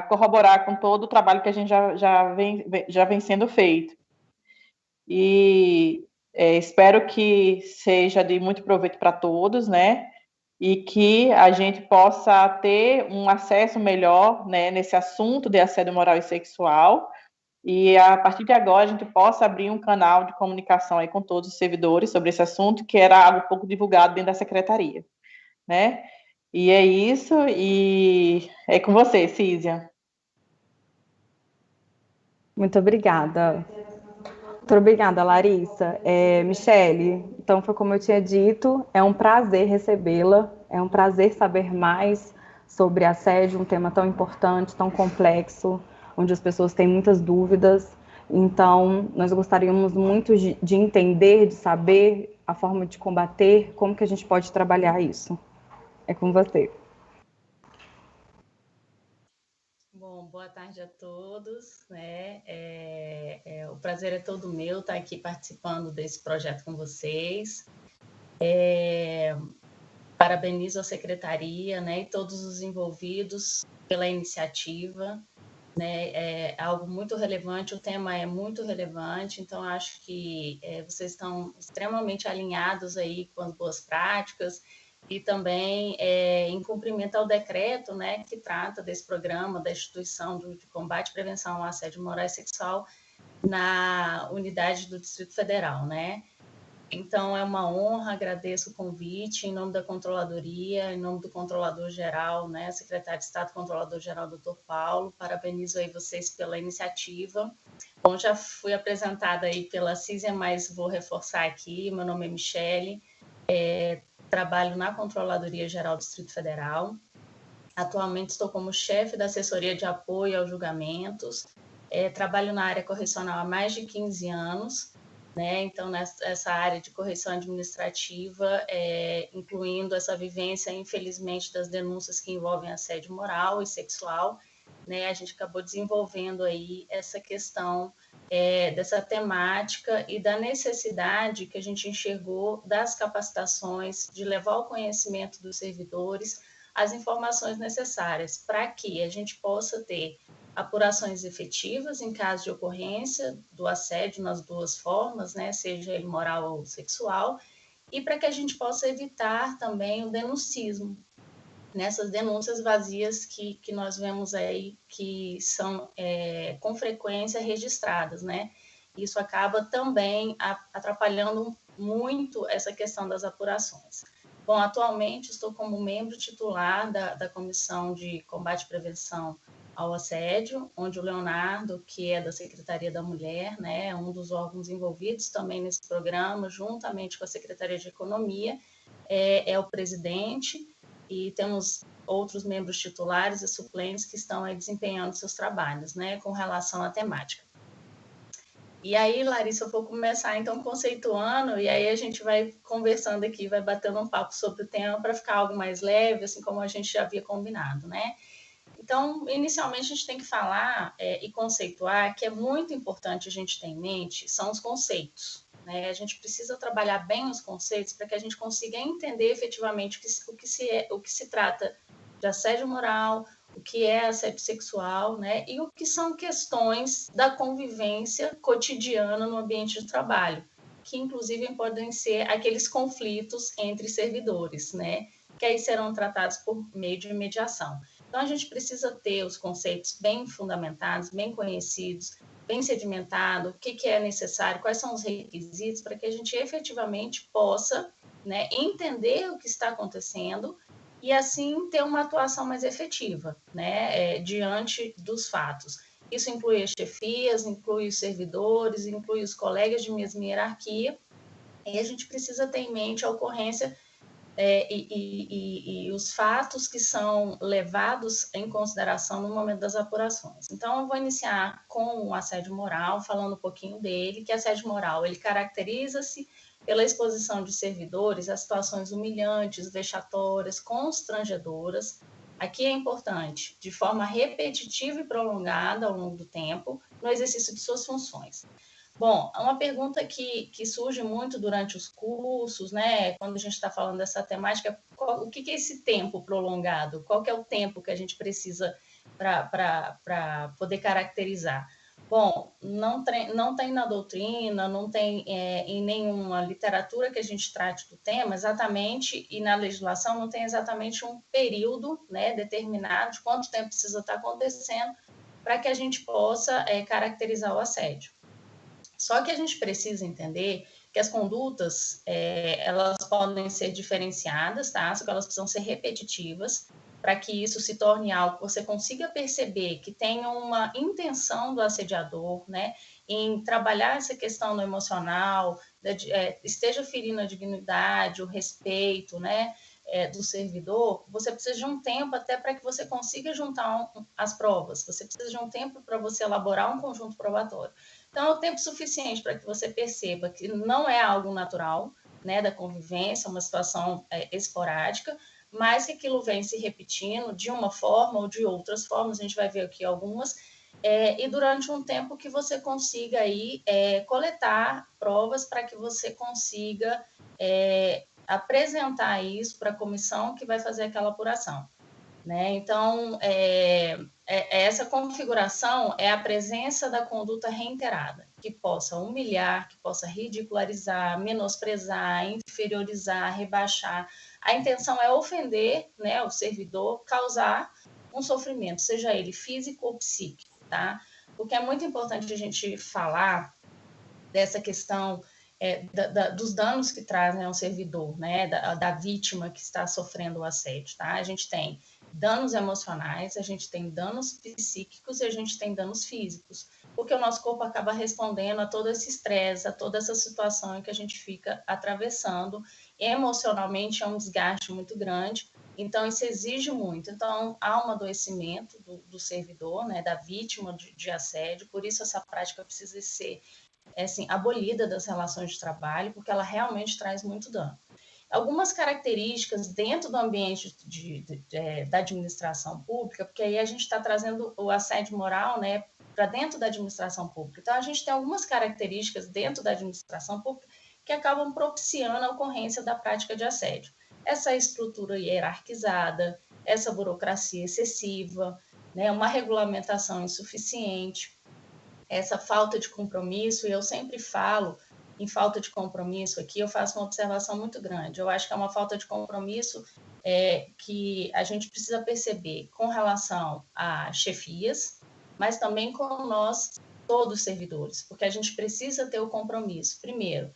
corroborar com todo o trabalho que a gente já vem sendo feito. E espero que seja de muito proveito para todos, né? E que a gente possa ter um acesso melhor, né, nesse assunto de assédio moral e sexual, e a partir de agora a gente possa abrir um canal de comunicação aí com todos os servidores sobre esse assunto, que era algo pouco divulgado dentro da secretaria, né? E é isso, e é com você, Císia. Muito obrigada. Muito obrigada, Larissa. Michele, então foi como eu tinha dito, é um prazer recebê-la, é um prazer saber mais sobre assédio, um tema tão importante, tão complexo, onde as pessoas têm muitas dúvidas. Então, nós gostaríamos muito de entender, de saber a forma de combater, como que a gente pode trabalhar isso. É com você. Bom, boa tarde a todos, né? O prazer é todo meu estar aqui participando desse projeto com vocês. Parabenizo a secretaria, né, e todos os envolvidos pela iniciativa, né? É algo muito relevante, o tema é muito relevante, então acho que vocês estão extremamente alinhados aí com as boas práticas e também em cumprimento ao decreto, né, que trata desse programa da instituição de combate e prevenção ao assédio moral e sexual na unidade do Distrito Federal, né? Então, é uma honra, agradeço o convite em nome da Controladoria, em nome do Controlador-Geral, né, Secretário de Estado, Controlador-Geral, Dr. Paulo, parabenizo aí vocês pela iniciativa. Bom, já fui apresentada aí pela Císia, mas vou reforçar aqui, meu nome é Michele, trabalho na Controladoria-Geral do Distrito Federal, atualmente estou como chefe da assessoria de apoio aos julgamentos, trabalho na área correcional há mais de 15 anos, né? Então, nessa área de correção administrativa, incluindo essa vivência, infelizmente, das denúncias que envolvem assédio moral e sexual, né? A gente acabou desenvolvendo aí essa questão dessa temática e da necessidade que a gente enxergou das capacitações, de levar ao conhecimento dos servidores as informações necessárias para que a gente possa ter apurações efetivas em caso de ocorrência do assédio nas duas formas, né, seja ele moral ou sexual, e para que a gente possa evitar também o denuncismo, nessas denúncias vazias que nós vemos aí, que são com frequência registradas, né? Isso acaba também atrapalhando muito essa questão das apurações. Bom, atualmente estou como membro titular da Comissão de Combate e Prevenção ao Assédio, onde o Leonardo, que é da Secretaria da Mulher, né, um dos órgãos envolvidos também nesse programa, juntamente com a Secretaria de Economia, é o presidente, e temos outros membros titulares e suplentes que estão aí desempenhando seus trabalhos, né, com relação à temática. E aí, Larissa, eu vou começar, então, conceituando, e aí a gente vai conversando aqui, vai batendo um papo sobre o tema para ficar algo mais leve, assim como a gente já havia combinado, né? Então, inicialmente, a gente tem que falar e conceituar que é muito importante a gente ter em mente são os conceitos, né? A gente precisa trabalhar bem os conceitos para que a gente consiga entender efetivamente o que se trata de assédio moral, o que é assédio sexual, né? E o que são questões da convivência cotidiana no ambiente de trabalho, que inclusive podem ser aqueles conflitos entre servidores, né? Que aí serão tratados por meio de mediação. Então, a gente precisa ter os conceitos bem fundamentados, bem conhecidos, bem sedimentados, o que é necessário, quais são os requisitos, para que a gente efetivamente possa, né, entender o que está acontecendo e, assim, ter uma atuação mais efetiva, né, diante dos fatos. Isso inclui as chefias, inclui os servidores, inclui os colegas de mesma hierarquia, e a gente precisa ter em mente a ocorrência e os fatos que são levados em consideração no momento das apurações. Então, eu vou iniciar com o assédio moral, falando um pouquinho dele, que assédio moral, ele caracteriza-se pela exposição de servidores a situações humilhantes, vexatórias, constrangedoras. Aqui é importante, de forma repetitiva e prolongada ao longo do tempo, no exercício de suas funções. Bom, uma pergunta que surge muito durante os cursos, né, quando a gente está falando dessa temática, o que é esse tempo prolongado? Qual que é o tempo que a gente precisa para poder caracterizar? Bom, não tem na doutrina, não tem em nenhuma literatura que a gente trate do tema exatamente, e na legislação não tem exatamente um período, né, determinado de quanto tempo precisa estar acontecendo para que a gente possa caracterizar o assédio. Só que a gente precisa entender que as condutas, elas podem ser diferenciadas, tá? Só que elas precisam ser repetitivas, para que isso se torne algo que você consiga perceber que tenha uma intenção do assediador, né, em trabalhar essa questão no emocional, esteja ferindo a dignidade, o respeito, né, do servidor. Você precisa de um tempo até para que você consiga juntar as provas, você precisa de um tempo para você elaborar um conjunto probatório. Então, é o tempo suficiente para que você perceba que não é algo natural, né, da convivência, uma situação esporádica, mas que aquilo vem se repetindo de uma forma ou de outras formas, a gente vai ver aqui algumas, e durante um tempo que você consiga aí coletar provas para que você consiga apresentar isso para a comissão que vai fazer aquela apuração, né? Então, essa configuração é a presença da conduta reiterada, que possa humilhar, que possa ridicularizar, menosprezar, inferiorizar, rebaixar. A intenção é ofender, né, o servidor, causar um sofrimento, seja ele físico ou psíquico, tá? Porque é muito importante a gente falar dessa questão dos danos que trazem ao servidor, né, da vítima que está sofrendo o assédio, tá? A gente tem danos emocionais, a gente tem danos psíquicos e a gente tem danos físicos, porque o nosso corpo acaba respondendo a todo esse estresse, a toda essa situação em que a gente fica atravessando. Emocionalmente é um desgaste muito grande, então isso exige muito. Então há um adoecimento do servidor, né, da vítima de assédio, por isso essa prática precisa ser assim, abolida das relações de trabalho, porque ela realmente traz muito dano. Algumas características dentro do ambiente da administração pública, porque aí a gente está trazendo o assédio moral, né, para dentro da administração pública. Então, a gente tem algumas características dentro da administração pública que acabam propiciando a ocorrência da prática de assédio. Essa estrutura hierarquizada, essa burocracia excessiva, né, uma regulamentação insuficiente, essa falta de compromisso, e eu sempre falo em falta de compromisso aqui, eu faço uma observação muito grande. Eu acho que é uma falta de compromisso que a gente precisa perceber com relação a chefias, mas também com nós, todos servidores, porque a gente precisa ter o compromisso, primeiro,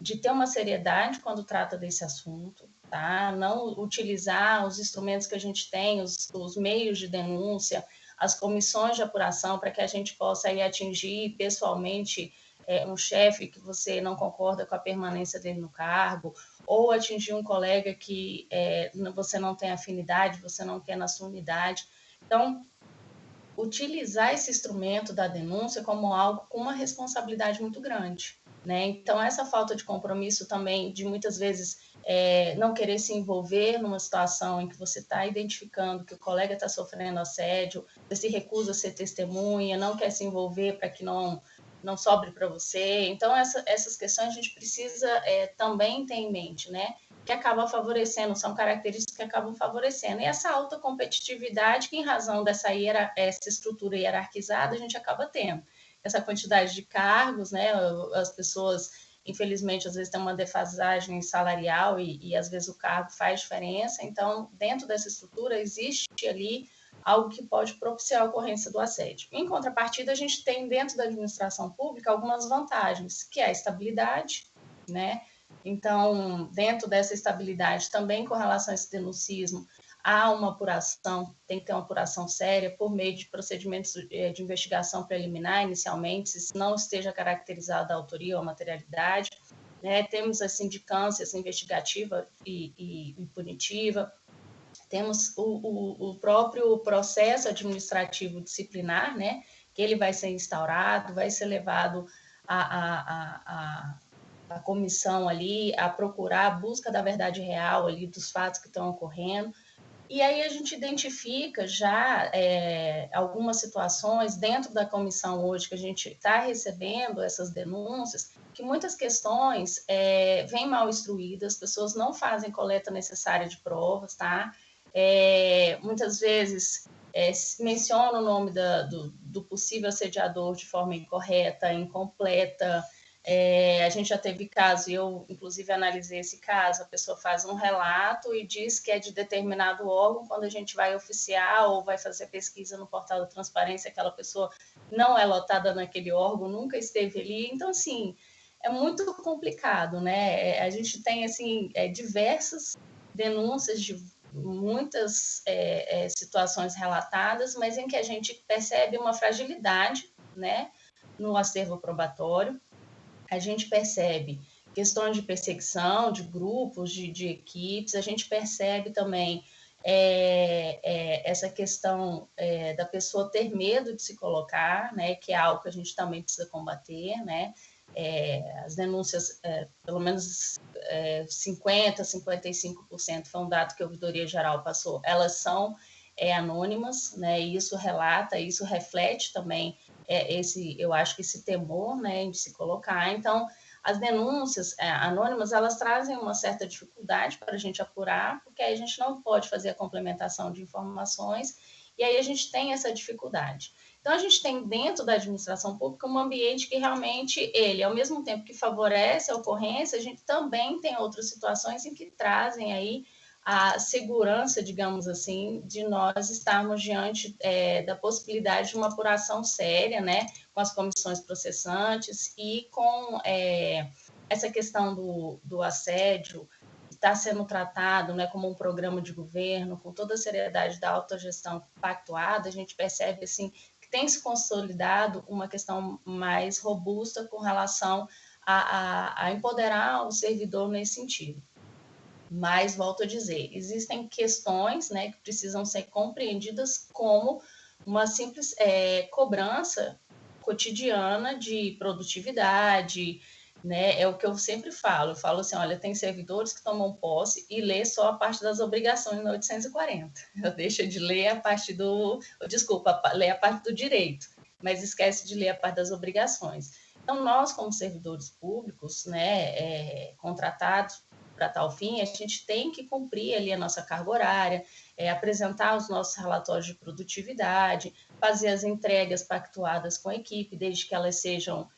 de ter uma seriedade quando trata desse assunto, tá? Não utilizar os instrumentos que a gente tem, os meios de denúncia, as comissões de apuração, para que a gente possa aí atingir pessoalmente um chefe que você não concorda com a permanência dele no cargo, ou atingir um colega que você não tem afinidade, você não quer na sua unidade. Então, utilizar esse instrumento da denúncia como algo com uma responsabilidade muito grande, né? Então, essa falta de compromisso também, de muitas vezes não querer se envolver numa situação em que você está identificando que o colega está sofrendo assédio, você se recusa a ser testemunha, não quer se envolver para que não sobre para você. Então, essas questões a gente precisa também ter em mente, né? Que acaba favorecendo, são características que acabam favorecendo. E essa alta competitividade que, em razão essa estrutura hierarquizada, a gente acaba tendo. Essa quantidade de cargos, né? As pessoas, infelizmente, às vezes tem uma defasagem salarial e às vezes o cargo faz diferença. Então, dentro dessa estrutura, existe ali algo que pode propiciar a ocorrência do assédio. Em contrapartida, a gente tem dentro da administração pública algumas vantagens, que é a estabilidade, né? Então, dentro dessa estabilidade, também com relação a esse denuncismo, há uma apuração, tem que ter uma apuração séria por meio de procedimentos de investigação preliminar, inicialmente, se não esteja caracterizada a autoria ou a materialidade. Né? Temos a sindicância investigativa e punitiva, temos o próprio processo administrativo disciplinar, né? Que ele vai ser instaurado, vai ser levado a comissão ali a procurar a busca da verdade real ali dos fatos que estão ocorrendo. E aí a gente identifica já algumas situações dentro da comissão hoje que a gente está recebendo essas denúncias, que muitas questões vêm mal instruídas, as pessoas não fazem coleta necessária de provas, tá? Muitas vezes menciona o nome do possível assediador de forma incorreta, incompleta. A gente já teve caso, e eu, inclusive, analisei esse caso, a pessoa faz um relato e diz que é de determinado órgão, quando a gente vai oficiar ou vai fazer pesquisa no portal da transparência, aquela pessoa não é lotada naquele órgão, nunca esteve ali. Então, assim, é muito complicado, né? A gente tem, assim, diversas denúncias de muitas situações relatadas, mas em que a gente percebe uma fragilidade, né, no acervo probatório. A gente percebe questões de perseguição, de grupos, de equipes, a gente percebe também essa questão da pessoa ter medo de se colocar, né, que é algo que a gente também precisa combater, né? As denúncias, pelo menos 50%, 55%, foi um dado que a Ouvidoria Geral passou, elas são anônimas, né? Isso relata, isso reflete também eu acho que esse temor, né, de se colocar. Então, as denúncias anônimas, elas trazem uma certa dificuldade para a gente apurar, porque aí a gente não pode fazer a complementação de informações, e aí a gente tem essa dificuldade. Então, a gente tem dentro da administração pública um ambiente que realmente, ele, ao mesmo tempo que favorece a ocorrência, a gente também tem outras situações em que trazem aí a segurança, digamos assim, de nós estarmos diante da possibilidade de uma apuração séria, né, com as comissões processantes e com essa questão do assédio está sendo tratado, né, como um programa de governo, com toda a seriedade da autogestão pactuada. A gente percebe assim, que tem se consolidado uma questão mais robusta com relação a empoderar o servidor nesse sentido. Mas, volto a dizer, existem questões, né, que precisam ser compreendidas como uma simples cobrança cotidiana de produtividade, né? É o que eu sempre falo. Eu falo assim, olha, tem servidores que tomam posse e lê só a parte das obrigações no 840. Eu deixo de ler a parte lê a parte do direito, mas esquece de ler a parte das obrigações. Então, nós, como servidores públicos, né, contratados para tal fim, a gente tem que cumprir ali a nossa carga horária, apresentar os nossos relatórios de produtividade, fazer as entregas pactuadas com a equipe, desde que elas sejam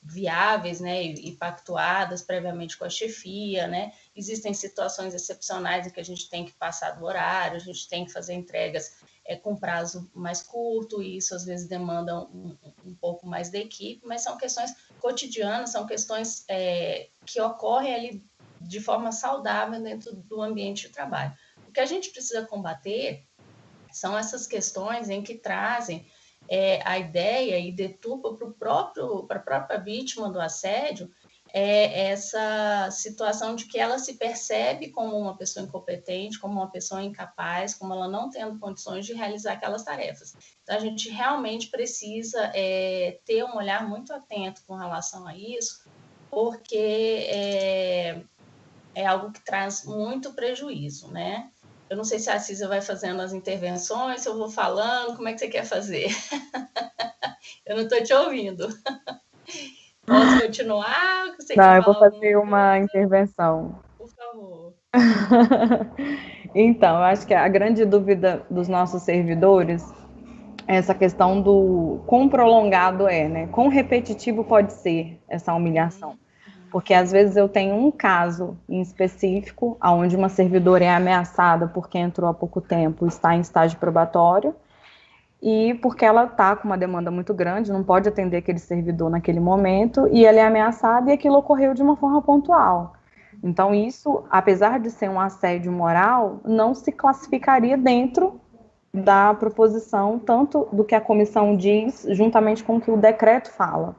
viáveis, né, e pactuadas previamente com a chefia, né? Existem situações excepcionais em que a gente tem que passar do horário, a gente tem que fazer entregas com prazo mais curto, e isso às vezes demanda um pouco mais da equipe, mas são questões cotidianas, são questões que ocorrem ali de forma saudável dentro do ambiente de trabalho. O que a gente precisa combater são essas questões em que trazem a ideia e deturpam para a própria vítima do assédio essa situação de que ela se percebe como uma pessoa incompetente, como uma pessoa incapaz, como ela não tendo condições de realizar aquelas tarefas. Então, a gente realmente precisa ter um olhar muito atento com relação a isso, porque é algo que traz muito prejuízo, né? Eu não sei se a Cisa vai fazendo as intervenções, se eu vou falando, como é que você quer fazer? Eu não estou te ouvindo. Posso continuar? Você não, quer eu vou falar fazer uma intervenção. Por favor. Então, eu acho que a grande dúvida dos nossos servidores é essa questão do quão prolongado né? Quão repetitivo pode ser essa humilhação. Porque às vezes eu tenho um caso em específico, onde uma servidora é ameaçada porque entrou há pouco tempo, está em estágio probatório, e porque ela está com uma demanda muito grande, não pode atender aquele servidor naquele momento, e ela é ameaçada e aquilo ocorreu de uma forma pontual. Então isso, apesar de ser um assédio moral, não se classificaria dentro da proposição, tanto do que a comissão diz, juntamente com o que o decreto fala.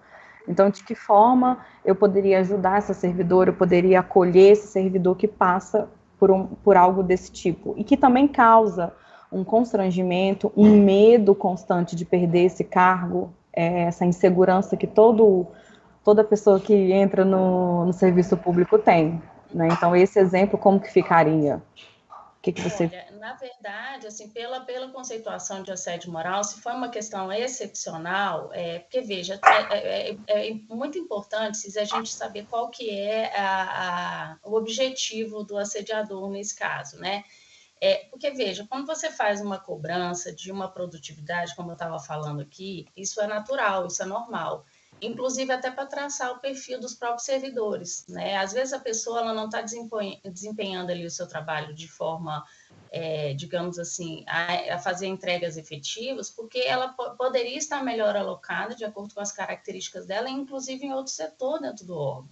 Então, de que forma eu poderia ajudar essa servidora, eu poderia acolher esse servidor que passa por algo desse tipo, e que também causa um constrangimento, um medo constante de perder esse cargo, essa insegurança que toda pessoa que entra no serviço público tem, né? Então, esse exemplo, como que ficaria? O que você... Olha, na verdade, assim, pela conceituação de assédio moral, se for uma questão excepcional, porque, veja, é muito importante a gente saber qual que é o objetivo do assediador nesse caso, né? Porque, veja, quando você faz uma cobrança de uma produtividade, como eu estava falando aqui, isso é natural, isso é normal. Inclusive até para traçar o perfil dos próprios servidores, né? Às vezes a pessoa ela não está desempenhando ali o seu trabalho de forma, digamos assim, a fazer entregas efetivas, porque ela poderia estar melhor alocada de acordo com as características dela, inclusive em outro setor dentro do órgão.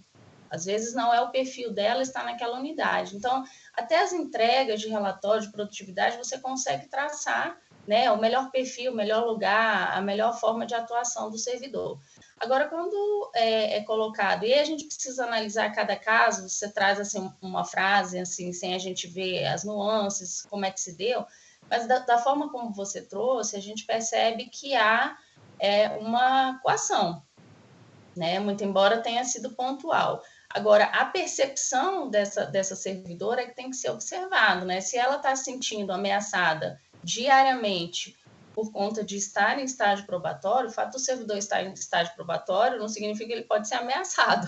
Às vezes não é o perfil dela estar naquela unidade. Então, até as entregas de relatório de produtividade você consegue traçar, né, o melhor perfil, o melhor lugar, a melhor forma de atuação do servidor. Agora, quando é colocado, e a gente precisa analisar cada caso, você traz assim, uma frase, assim, sem a gente ver as nuances, como é que se deu, mas da forma como você trouxe, a gente percebe que há uma coação, né? Muito embora tenha sido pontual. Agora, a percepção dessa servidora é que tem que ser observado, né? Se ela está se sentindo ameaçada diariamente por conta de estar em estágio probatório, o fato do servidor estar em estágio probatório não significa que ele pode ser ameaçado,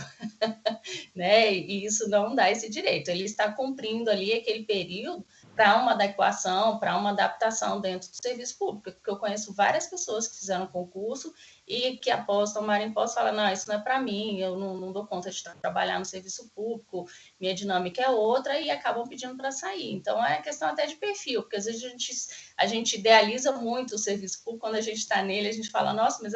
né? E isso não dá esse direito. Ele está cumprindo ali aquele período para uma adequação, para uma adaptação dentro do serviço público, porque eu conheço várias pessoas que fizeram concurso e que após tomarem posse falam, não, isso não é para mim, eu não dou conta de trabalhar no serviço público, minha dinâmica é outra, e acabam pedindo para sair. Então, é questão até de perfil, porque às vezes a gente idealiza muito o serviço público, quando a gente está nele, a gente fala, nossa, mas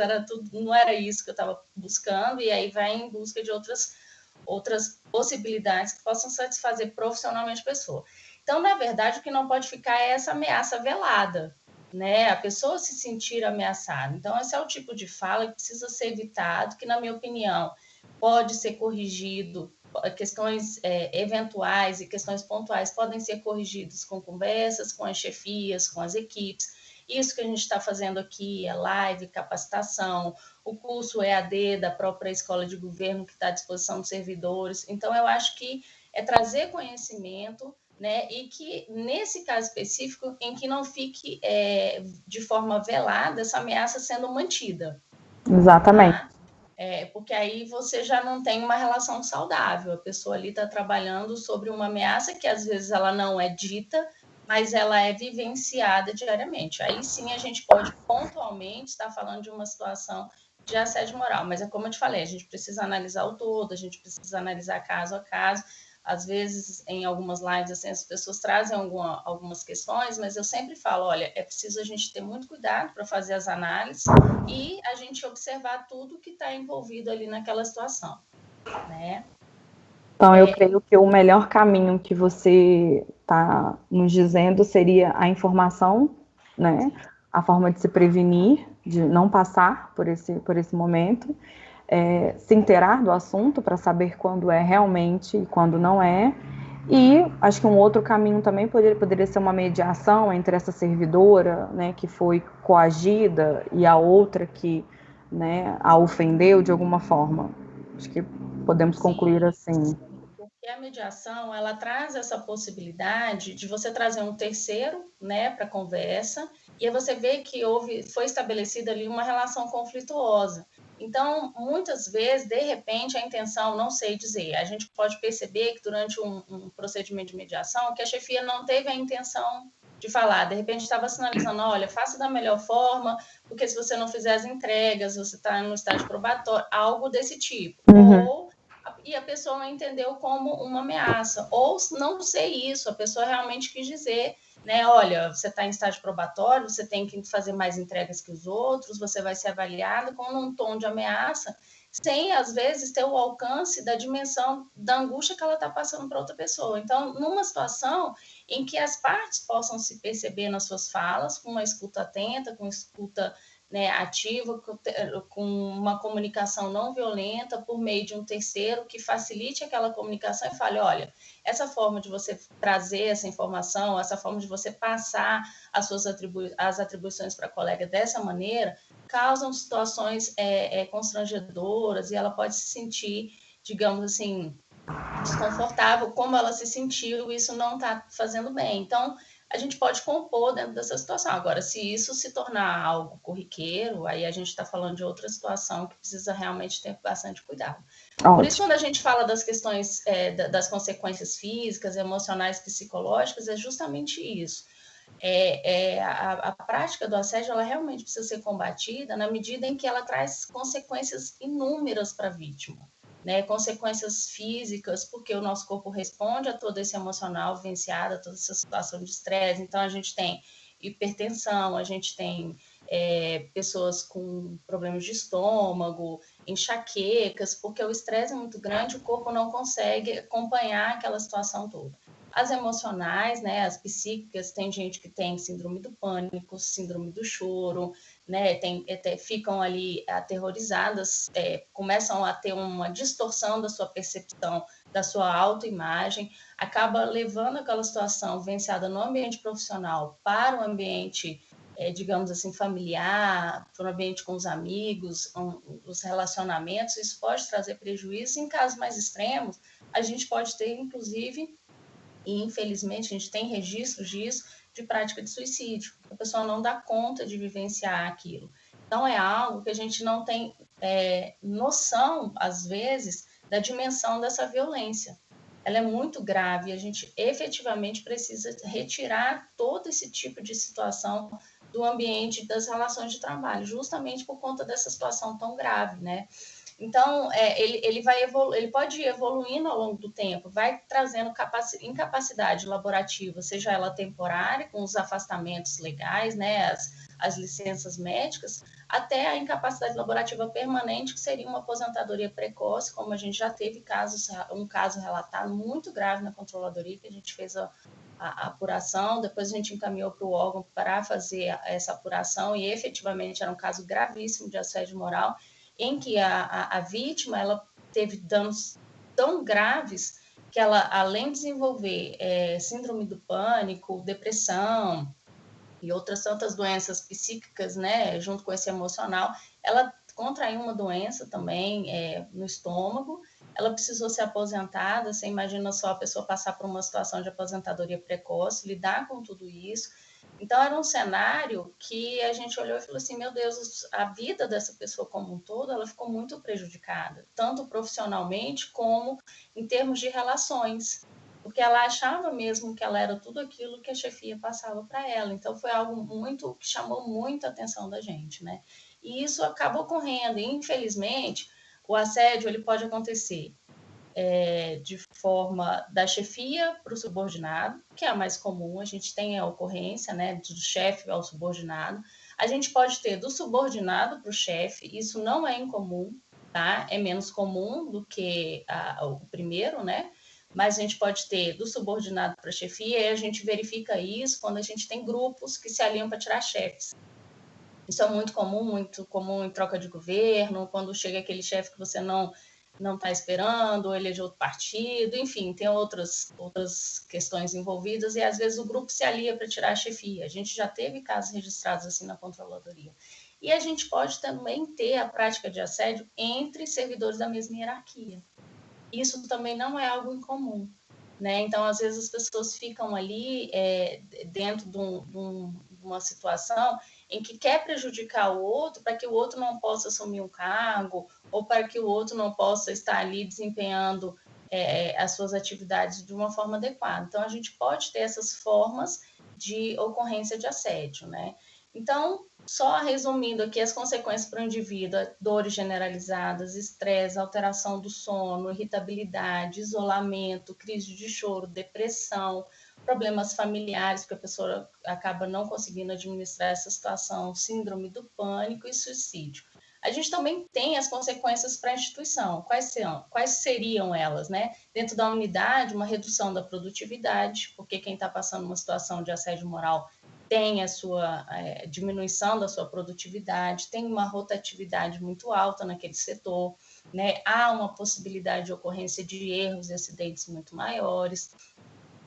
não era isso que eu estava buscando, e aí vai em busca de outras possibilidades que possam satisfazer profissionalmente a pessoa. Então, na verdade, o que não pode ficar é essa ameaça velada, né? A pessoa se sentir ameaçada. Então, esse é o tipo de fala que precisa ser evitado, que, na minha opinião, pode ser corrigido, questões eventuais e questões pontuais podem ser corrigidas com conversas, com as chefias, com as equipes. Isso que a gente está fazendo aqui é live, capacitação, o curso EAD da própria escola de governo que está à disposição dos servidores. Então, eu acho que é trazer conhecimento, né, e que, nesse caso específico, em que não fique de forma velada essa ameaça sendo mantida. Exatamente. Tá? Porque aí você já não tem uma relação saudável. A pessoa ali está trabalhando sobre uma ameaça que, às vezes, ela não é dita, mas ela é vivenciada diariamente. Aí sim a gente pode pontualmente estar falando de uma situação de assédio moral. Mas é como eu te falei, a gente precisa analisar o todo, a gente precisa analisar caso a caso. Às vezes, em algumas lives, assim, as pessoas trazem algumas questões, mas eu sempre falo, olha, é preciso a gente ter muito cuidado para fazer as análises e a gente observar tudo que está envolvido ali naquela situação, né? Então, eu creio que o melhor caminho que você está nos dizendo seria a informação, né? A forma de se prevenir, de não passar por esse momento, se inteirar do assunto para saber quando é realmente e quando não é. E acho que um outro caminho também poderia ser uma mediação entre essa servidora, né, que foi coagida e a outra que, né, a ofendeu de alguma forma. Acho que podemos concluir assim. Porque a mediação, ela traz essa possibilidade de você trazer um terceiro, né, para a conversa, e aí você vê que foi estabelecida ali uma relação conflituosa. Então, muitas vezes, de repente, a intenção, não sei dizer, a gente pode perceber que durante um procedimento de mediação, que a chefia não teve a intenção de falar, de repente estava sinalizando, olha, faça da melhor forma, porque se você não fizer as entregas, você está no estágio probatório, algo desse tipo. Uhum. E a pessoa não entendeu como uma ameaça, ou não sei isso, a pessoa realmente quis dizer, né, olha, você está em estágio probatório, você tem que fazer mais entregas que os outros, você vai ser avaliado com um tom de ameaça, sem, às vezes, ter o alcance da dimensão da angústia que ela está passando para outra pessoa. Então, numa situação em que as partes possam se perceber nas suas falas, com uma escuta atenta, com escuta, né, ativa, com uma comunicação não violenta, por meio de um terceiro que facilite aquela comunicação e fale, olha, essa forma de você trazer essa informação, essa forma de você passar as atribuições para a colega dessa maneira, causam situações constrangedoras e ela pode se sentir, digamos assim, desconfortável, como ela se sentiu, isso não está fazendo bem. Então, a gente pode compor dentro dessa situação. Agora, se isso se tornar algo corriqueiro, aí a gente está falando de outra situação que precisa realmente ter bastante cuidado. Por isso, quando a gente fala das questões, das consequências físicas, emocionais, psicológicas, é justamente isso. A prática do assédio, ela realmente precisa ser combatida na medida em que ela traz consequências inúmeras para a vítima, né? Consequências físicas, porque o nosso corpo responde a todo esse emocional vivenciado, a toda essa situação de estresse. Então, a gente tem hipertensão, a gente tem pessoas com problemas de estômago, enxaquecas, porque o estresse é muito grande, o corpo não consegue acompanhar aquela situação toda. As emocionais, né, as psíquicas, tem gente que tem síndrome do pânico, síndrome do choro, né, ficam ali aterrorizadas, começam a ter uma distorção da sua percepção, da sua autoimagem, acaba levando aquela situação vivenciada no ambiente profissional para o ambiente, digamos assim, familiar, para o ambiente com os amigos, os relacionamentos. Isso pode trazer prejuízo. Em casos mais extremos, a gente pode ter, inclusive, e infelizmente a gente tem registros disso, de prática de suicídio. A pessoa não dá conta de vivenciar aquilo. Então é algo que a gente não tem noção, às vezes, da dimensão dessa violência. Ela é muito grave e a gente efetivamente precisa retirar todo esse tipo de situação do ambiente das relações de trabalho, justamente por conta dessa situação tão grave, né? Então, ele pode ir evoluindo ao longo do tempo, vai trazendo incapacidade laborativa, seja ela temporária, com os afastamentos legais, né, as licenças médicas, até a incapacidade laborativa permanente, que seria uma aposentadoria precoce, como a gente já teve um caso relatado muito grave na controladoria, que a gente fez a apuração, depois a gente encaminhou para o órgão para fazer essa apuração, e efetivamente era um caso gravíssimo de assédio moral, em que a vítima ela teve danos tão graves que ela, além de desenvolver síndrome do pânico, depressão e outras tantas doenças psíquicas, né, junto com esse emocional, ela contraiu uma doença também no estômago, ela precisou ser aposentada. Você imagina só a pessoa passar por uma situação de aposentadoria precoce, lidar com tudo isso. Então, era um cenário que a gente olhou e falou assim, meu Deus, a vida dessa pessoa como um todo, ela ficou muito prejudicada, tanto profissionalmente como em termos de relações, porque ela achava mesmo que ela era tudo aquilo que a chefia passava para ela. Então, foi algo que chamou muito a atenção da gente, né? E isso acabou ocorrendo. E, infelizmente, o assédio ele pode acontecer de forma da chefia para o subordinado, que é a mais comum. A gente tem a ocorrência, né, do chefe ao subordinado. A gente pode ter do subordinado para o chefe, isso não é incomum, tá? É menos comum do que o primeiro, né? Mas a gente pode ter do subordinado para a chefia, e a gente verifica isso quando a gente tem grupos que se alinham para tirar chefes. Isso é muito comum em troca de governo, quando chega aquele chefe que você não está esperando, ou ele é de outro partido, enfim, tem outras questões envolvidas, e às vezes o grupo se alia para tirar a chefia. A gente já teve casos registrados assim na controladoria. E a gente pode também ter a prática de assédio entre servidores da mesma hierarquia. Isso também não é algo incomum, né? Então, às vezes as pessoas ficam ali dentro de uma situação em que quer prejudicar o outro para que o outro não possa assumir um cargo ou para que o outro não possa estar ali desempenhando as suas atividades de uma forma adequada. Então, a gente pode ter essas formas de ocorrência de assédio, né? Então, só resumindo aqui as consequências para o indivíduo: dores generalizadas, estresse, alteração do sono, irritabilidade, isolamento, crise de choro, depressão, problemas familiares, porque a pessoa acaba não conseguindo administrar essa situação, síndrome do pânico e suicídio. A gente também tem as consequências para a instituição. Quais seriam elas, né? Dentro da unidade, uma redução da produtividade, porque quem está passando uma situação de assédio moral tem a sua diminuição da sua produtividade, tem uma rotatividade muito alta naquele setor, né? Há uma possibilidade de ocorrência de erros e acidentes muito maiores,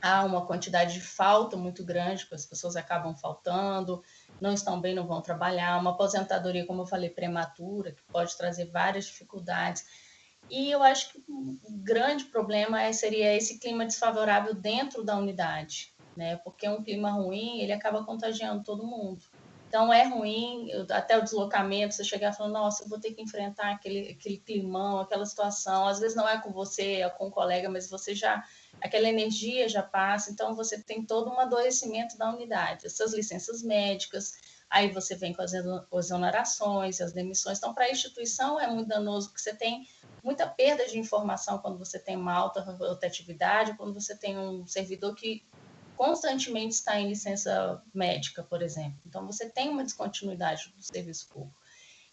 há uma quantidade de falta muito grande, porque as pessoas acabam faltando, não estão bem, não vão trabalhar, uma aposentadoria, como eu falei, prematura, que pode trazer várias dificuldades. E eu acho que o grande problema seria esse clima desfavorável dentro da unidade, né? Porque um clima ruim, ele acaba contagiando todo mundo. Então, é ruim, até o deslocamento, você chegar falando, nossa, eu vou ter que enfrentar aquele climão, aquela situação. Às vezes não é com você, é com um colega, mas você já, aquela energia já passa, então você tem todo um adoecimento da unidade. Essas licenças médicas, aí você vem com as exonerações, as demissões. Então, para a instituição é muito danoso, porque você tem muita perda de informação quando você tem uma alta rotatividade, quando você tem um servidor que constantemente está em licença médica, por exemplo. Então, você tem uma descontinuidade do serviço público.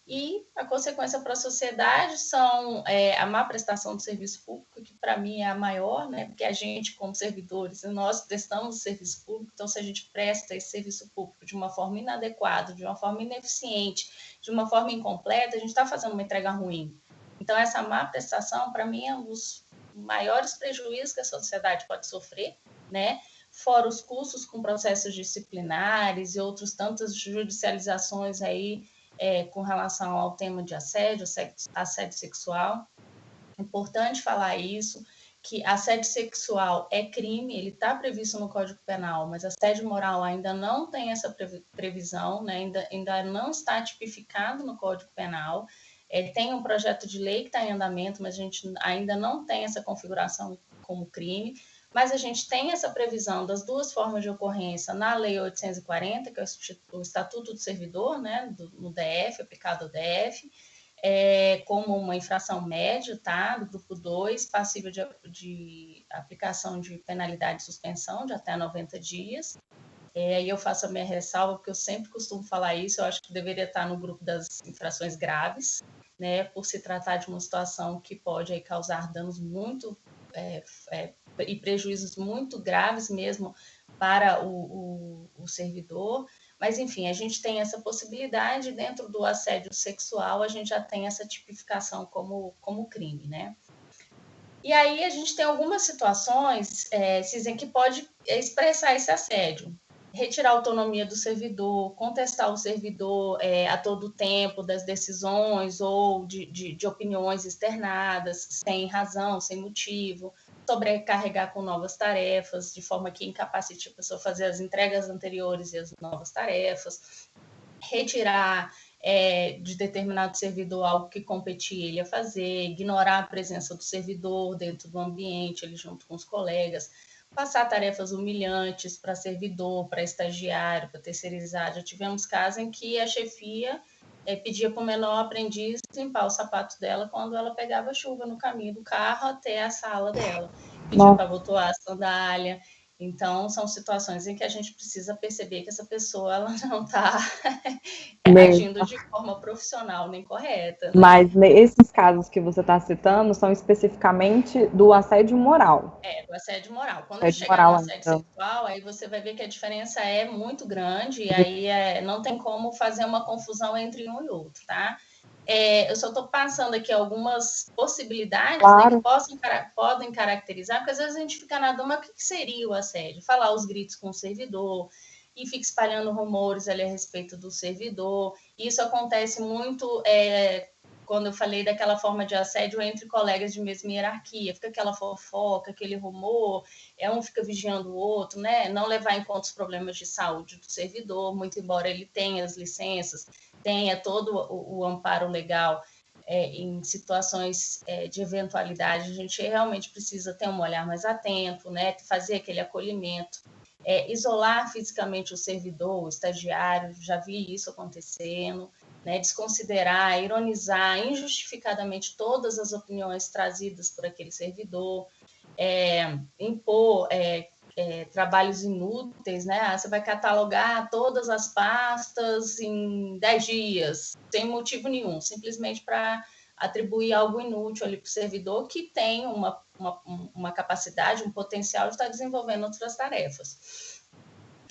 E a consequência para a sociedade são a má prestação do serviço público, que para mim é a maior, né? Porque a gente, como servidores, nós prestamos o serviço público, então se a gente presta esse serviço público de uma forma inadequada, de uma forma ineficiente, de uma forma incompleta, a gente está fazendo uma entrega ruim. Então, essa má prestação, para mim, é um dos maiores prejuízos que a sociedade pode sofrer, né? Fora os custos com processos disciplinares e outras tantas judicializações aí com relação ao tema de assédio sexual. É importante falar isso, que assédio sexual é crime, ele está previsto no Código Penal, mas assédio moral ainda não tem essa previsão, né? ainda não está tipificado no Código Penal. Tem um projeto de lei que está em andamento, mas a gente ainda não tem essa configuração como crime. Mas a gente tem essa previsão das duas formas de ocorrência na Lei 840, que é o Estatuto do Servidor, né, no DF, aplicado ao DF, como uma infração média, tá, do grupo 2, passível de aplicação de penalidade de suspensão de até 90 dias. Aí eu faço a minha ressalva, porque eu sempre costumo falar isso, eu acho que deveria estar no grupo das infrações graves, né, por se tratar de uma situação que pode aí causar danos muito e prejuízos muito graves mesmo para o servidor. Mas, enfim, a gente tem essa possibilidade, dentro do assédio sexual, a gente já tem essa tipificação como crime, né? E aí a gente tem algumas situações, Cisen, que pode expressar esse assédio. Retirar a autonomia do servidor, contestar o servidor a todo tempo das decisões ou de opiniões externadas, sem razão, sem motivo, sobrecarregar com novas tarefas, de forma que incapacite a pessoa a fazer as entregas anteriores e as novas tarefas, retirar de determinado servidor algo que competia ele a fazer, ignorar a presença do servidor dentro do ambiente, ele junto com os colegas, passar tarefas humilhantes para servidor, para estagiário, para terceirizado. Já tivemos casos em que a chefia pedia para o menor aprendiz limpar os sapatos dela quando ela pegava chuva no caminho do carro até a sala dela. Pedia para botar a sandália. Então, são situações em que a gente precisa perceber que essa pessoa ela não está agindo de forma profissional nem correta. Né? Mas esses casos que você está citando são especificamente do assédio moral. Do assédio moral. Quando chegar no assédio sexual, aí você vai ver que a diferença é muito grande e aí não tem como fazer uma confusão entre um e outro, tá? Eu só estou passando aqui algumas possibilidades, claro, né, que podem caracterizar, porque às vezes a gente fica na dúvida, mas o que seria o assédio? Falar os gritos com o servidor e fica espalhando rumores ali a respeito do servidor. Isso acontece muito quando eu falei daquela forma de assédio entre colegas de mesma hierarquia, fica aquela fofoca, aquele rumor, um fica vigiando o outro, né? Não levar em conta os problemas de saúde do servidor, muito embora ele tenha as licenças, tenha todo o amparo legal em situações de eventualidade, a gente realmente precisa ter um olhar mais atento, né? Fazer aquele acolhimento, isolar fisicamente o servidor, o estagiário, já vi isso acontecendo, né? Desconsiderar, ironizar injustificadamente todas as opiniões trazidas por aquele servidor, impor trabalhos inúteis, né? Você vai catalogar todas as pastas em 10 dias, sem motivo nenhum, simplesmente para atribuir algo inútil ali para o servidor que tem uma capacidade, um potencial de estar desenvolvendo outras tarefas.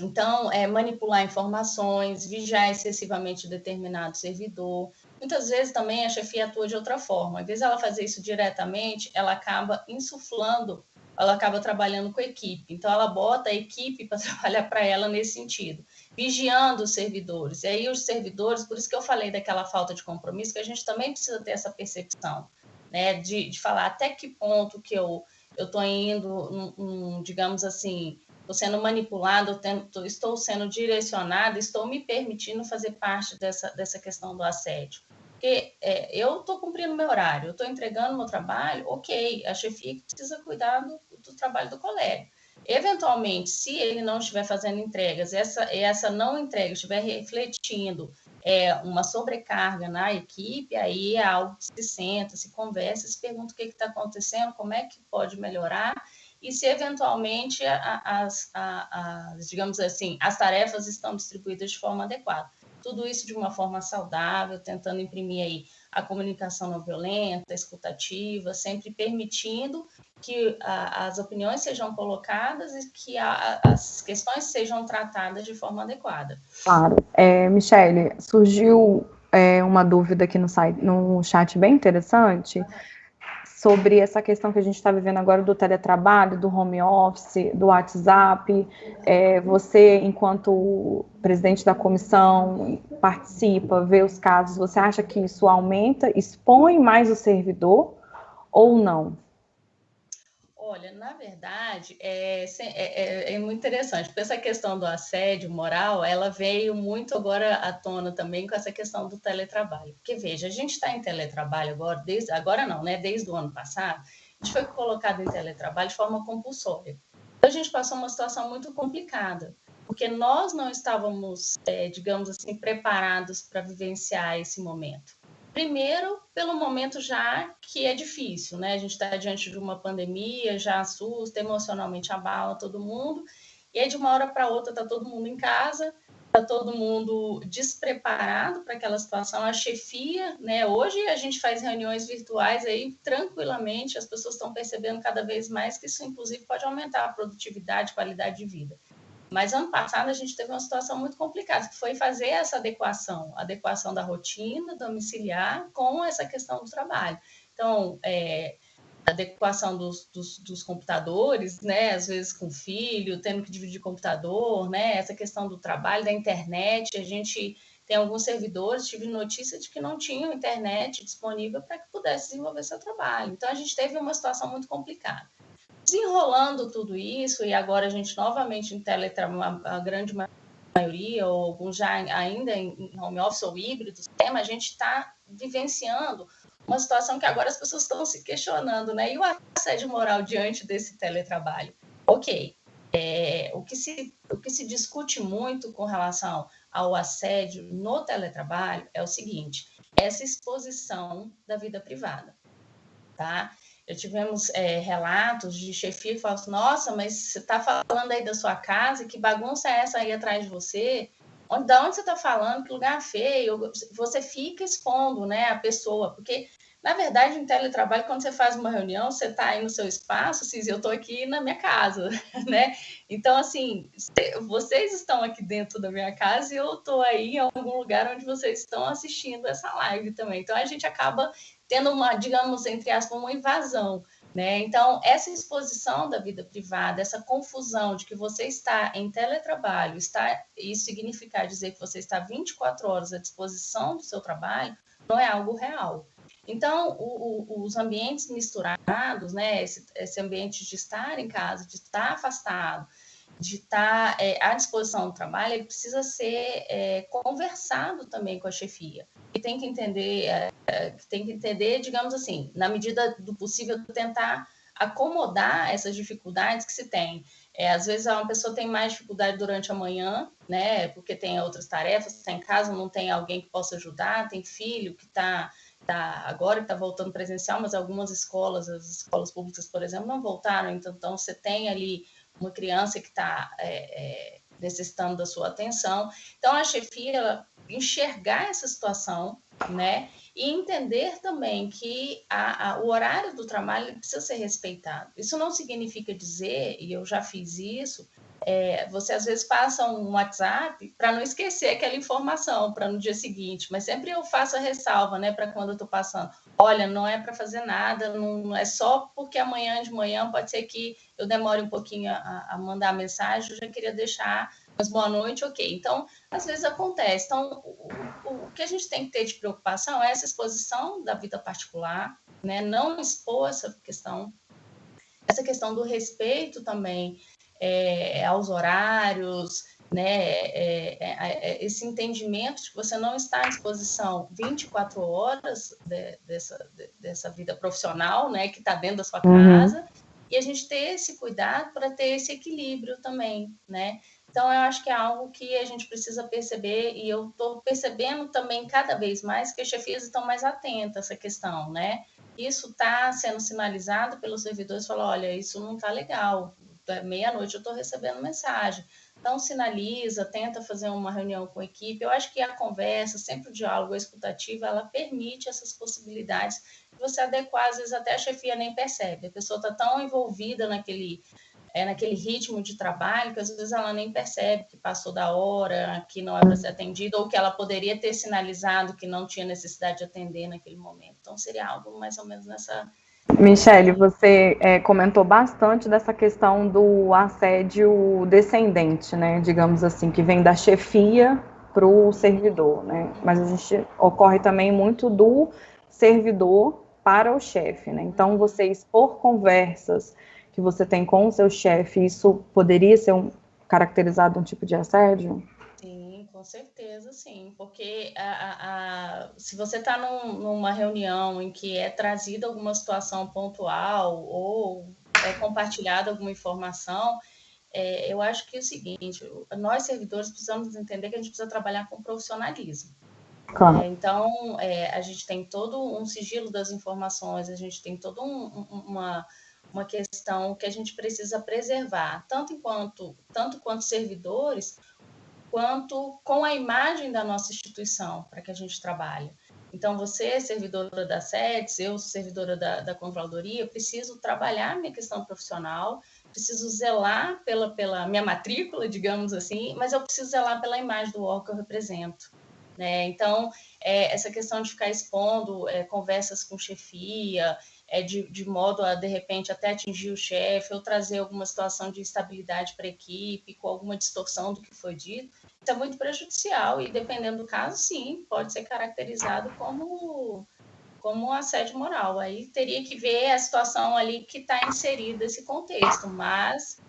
Então, manipular informações, vigiar excessivamente determinado servidor. Muitas vezes também a chefia atua de outra forma. Às vezes ela fazer isso diretamente, ela acaba insuflando, ela acaba trabalhando com a equipe. Então, ela bota a equipe para trabalhar para ela nesse sentido, vigiando os servidores. E aí os servidores, por isso que eu falei daquela falta de compromisso, que a gente também precisa ter essa percepção, né, de falar até que ponto que eu estou indo, digamos assim, estou sendo manipulada, estou sendo direcionada, estou me permitindo fazer parte dessa questão do assédio. Porque eu estou cumprindo meu horário, eu estou entregando meu trabalho, ok, a chefia precisa cuidar do trabalho do colega. Eventualmente, se ele não estiver fazendo entregas, essa não entrega estiver refletindo uma sobrecarga na equipe, aí é algo que se senta, se conversa, se pergunta o que está acontecendo, como é que pode melhorar, e se eventualmente digamos assim, as tarefas estão distribuídas de forma adequada. Tudo isso de uma forma saudável, tentando imprimir aí a comunicação não violenta, escutativa, sempre permitindo que as opiniões sejam colocadas e que as questões sejam tratadas de forma adequada. Claro. Michele, surgiu uma dúvida aqui no chat bem interessante sobre essa questão que a gente está vivendo agora do teletrabalho, do home office, do WhatsApp. Você, enquanto presidente da comissão, participa, vê os casos, você acha que isso aumenta, expõe mais o servidor ou não? Olha, na verdade, é muito interessante, porque essa questão do assédio moral, ela veio muito agora à tona também com essa questão do teletrabalho. Porque, veja, a gente está em teletrabalho agora, agora não, né? Desde o ano passado, a gente foi colocado em teletrabalho de forma compulsória. Então, a gente passou uma situação muito complicada, porque nós não estávamos, digamos assim, preparados para vivenciar esse momento. Primeiro, pelo momento já que é difícil, né? A gente está diante de uma pandemia, já assusta, emocionalmente abala todo mundo, e aí de uma hora para outra está todo mundo em casa, está todo mundo despreparado para aquela situação, a chefia, né? Hoje a gente faz reuniões virtuais aí tranquilamente, as pessoas estão percebendo cada vez mais que isso, inclusive, pode aumentar a produtividade, qualidade de vida. Mas ano passado a gente teve uma situação muito complicada, que foi fazer essa adequação da rotina domiciliar com essa questão do trabalho. Então, adequação dos computadores, né? Às vezes com filho, tendo que dividir computador, né? Essa questão do trabalho, da internet, a gente tem alguns servidores, tive notícia de que não tinham internet disponível para que pudesse desenvolver seu trabalho. Então, a gente teve uma situação muito complicada. Desenrolando tudo isso, e agora a gente novamente em teletrabalho, a grande maioria, ou alguns já ainda em home office ou híbridos, a gente está vivenciando uma situação que agora as pessoas estão se questionando, né? E o assédio moral diante desse teletrabalho? Ok, o que se discute muito com relação ao assédio no teletrabalho é o seguinte, essa exposição da vida privada, tá? Já tivemos relatos de chefia que falam assim, nossa, mas você está falando aí da sua casa, que bagunça é essa aí atrás de você? Da onde você está falando? Que lugar feio? Você fica expondo, né, a pessoa, porque, na verdade, em teletrabalho, quando você faz uma reunião, você está aí no seu espaço, eu estou aqui na minha casa, né? Então, assim, vocês estão aqui dentro da minha casa e eu estou aí em algum lugar onde vocês estão assistindo essa live também. Então, a gente acaba tendo uma, digamos, entre aspas, uma invasão, né? Então, essa exposição da vida privada, essa confusão de que você está em teletrabalho, isso significa dizer que você está 24 horas à disposição do seu trabalho, não é algo real. Então, os ambientes misturados, né? Esse ambiente de estar em casa, de estar afastado, de estar à disposição do trabalho, ele precisa ser conversado também com a chefia. E tem que entender, digamos assim, na medida do possível, tentar acomodar essas dificuldades que se tem. Às vezes uma pessoa tem mais dificuldade durante a manhã, né? Porque tem outras tarefas, está em casa, não tem alguém que possa ajudar, tem filho que agora que está voltando presencial, mas algumas escolas, as escolas públicas, por exemplo, não voltaram, então você tem ali uma criança que está necessitando da sua atenção. Então, a chefia, ela enxergar essa situação, né, e entender também que o horário do trabalho precisa ser respeitado. Isso não significa dizer, e eu já fiz isso, você às vezes passa um WhatsApp para não esquecer aquela informação para no dia seguinte, mas sempre eu faço a ressalva, né, para quando eu estou passando. Olha, não é para fazer nada, não é só porque amanhã de manhã pode ser que eu demore um pouquinho a mandar a mensagem, eu já queria deixar, mas boa noite, ok. Então, às vezes acontece. Então, o que a gente tem que ter de preocupação é essa exposição da vida particular, né, não expor essa questão do respeito também, aos horários, né? Esse entendimento de que você não está à disposição 24 horas dessa vida profissional, né? Que está dentro da sua casa, e a gente ter esse cuidado para ter esse equilíbrio também, né? Então, eu acho que é algo que a gente precisa perceber, e eu estou percebendo também cada vez mais que as chefias estão mais atentas a essa questão, né? Isso está sendo sinalizado pelos servidores, falam, olha, isso não está legal, meia-noite eu estou recebendo mensagem. Então, sinaliza, tenta fazer uma reunião com a equipe. Eu acho que a conversa, sempre o diálogo, a escutativa, ela permite essas possibilidades de você adequar, às vezes até a chefia nem percebe. A pessoa está tão envolvida naquele ritmo de trabalho que às vezes ela nem percebe que passou da hora, que não é para ser atendida, ou que ela poderia ter sinalizado que não tinha necessidade de atender naquele momento. Então, seria algo mais ou menos nessa... Michele, você comentou bastante dessa questão do assédio descendente, né? Digamos assim, que vem da chefia para o servidor, né? Mas a gente ocorre também muito do servidor para o chefe, né? Então, você expor conversas que você tem com o seu chefe, isso poderia ser caracterizado um tipo de assédio? Sim, com certeza, sim, porque se você está numa reunião em que é trazida alguma situação pontual ou é compartilhada alguma informação, eu acho que é o seguinte, nós servidores precisamos entender que a gente precisa trabalhar com profissionalismo. Claro. Então, a gente tem todo um sigilo das informações, a gente tem toda uma questão que a gente precisa preservar, tanto quanto servidores, quanto com a imagem da nossa instituição para que a gente trabalhe. Então, você, servidora da SEDES, eu, servidora da Controladoria, preciso trabalhar minha questão profissional, preciso zelar pela minha matrícula, digamos assim, mas eu preciso zelar pela imagem do órgão que eu represento. Né? Então, essa questão de ficar expondo conversas com chefia, de modo a, de repente, até atingir o chefe, ou trazer alguma situação de instabilidade para a equipe, com alguma distorção do que foi dito, isso é muito prejudicial e, dependendo do caso, sim, pode ser caracterizado como um assédio moral. Aí teria que ver a situação ali que está inserida esse contexto, mas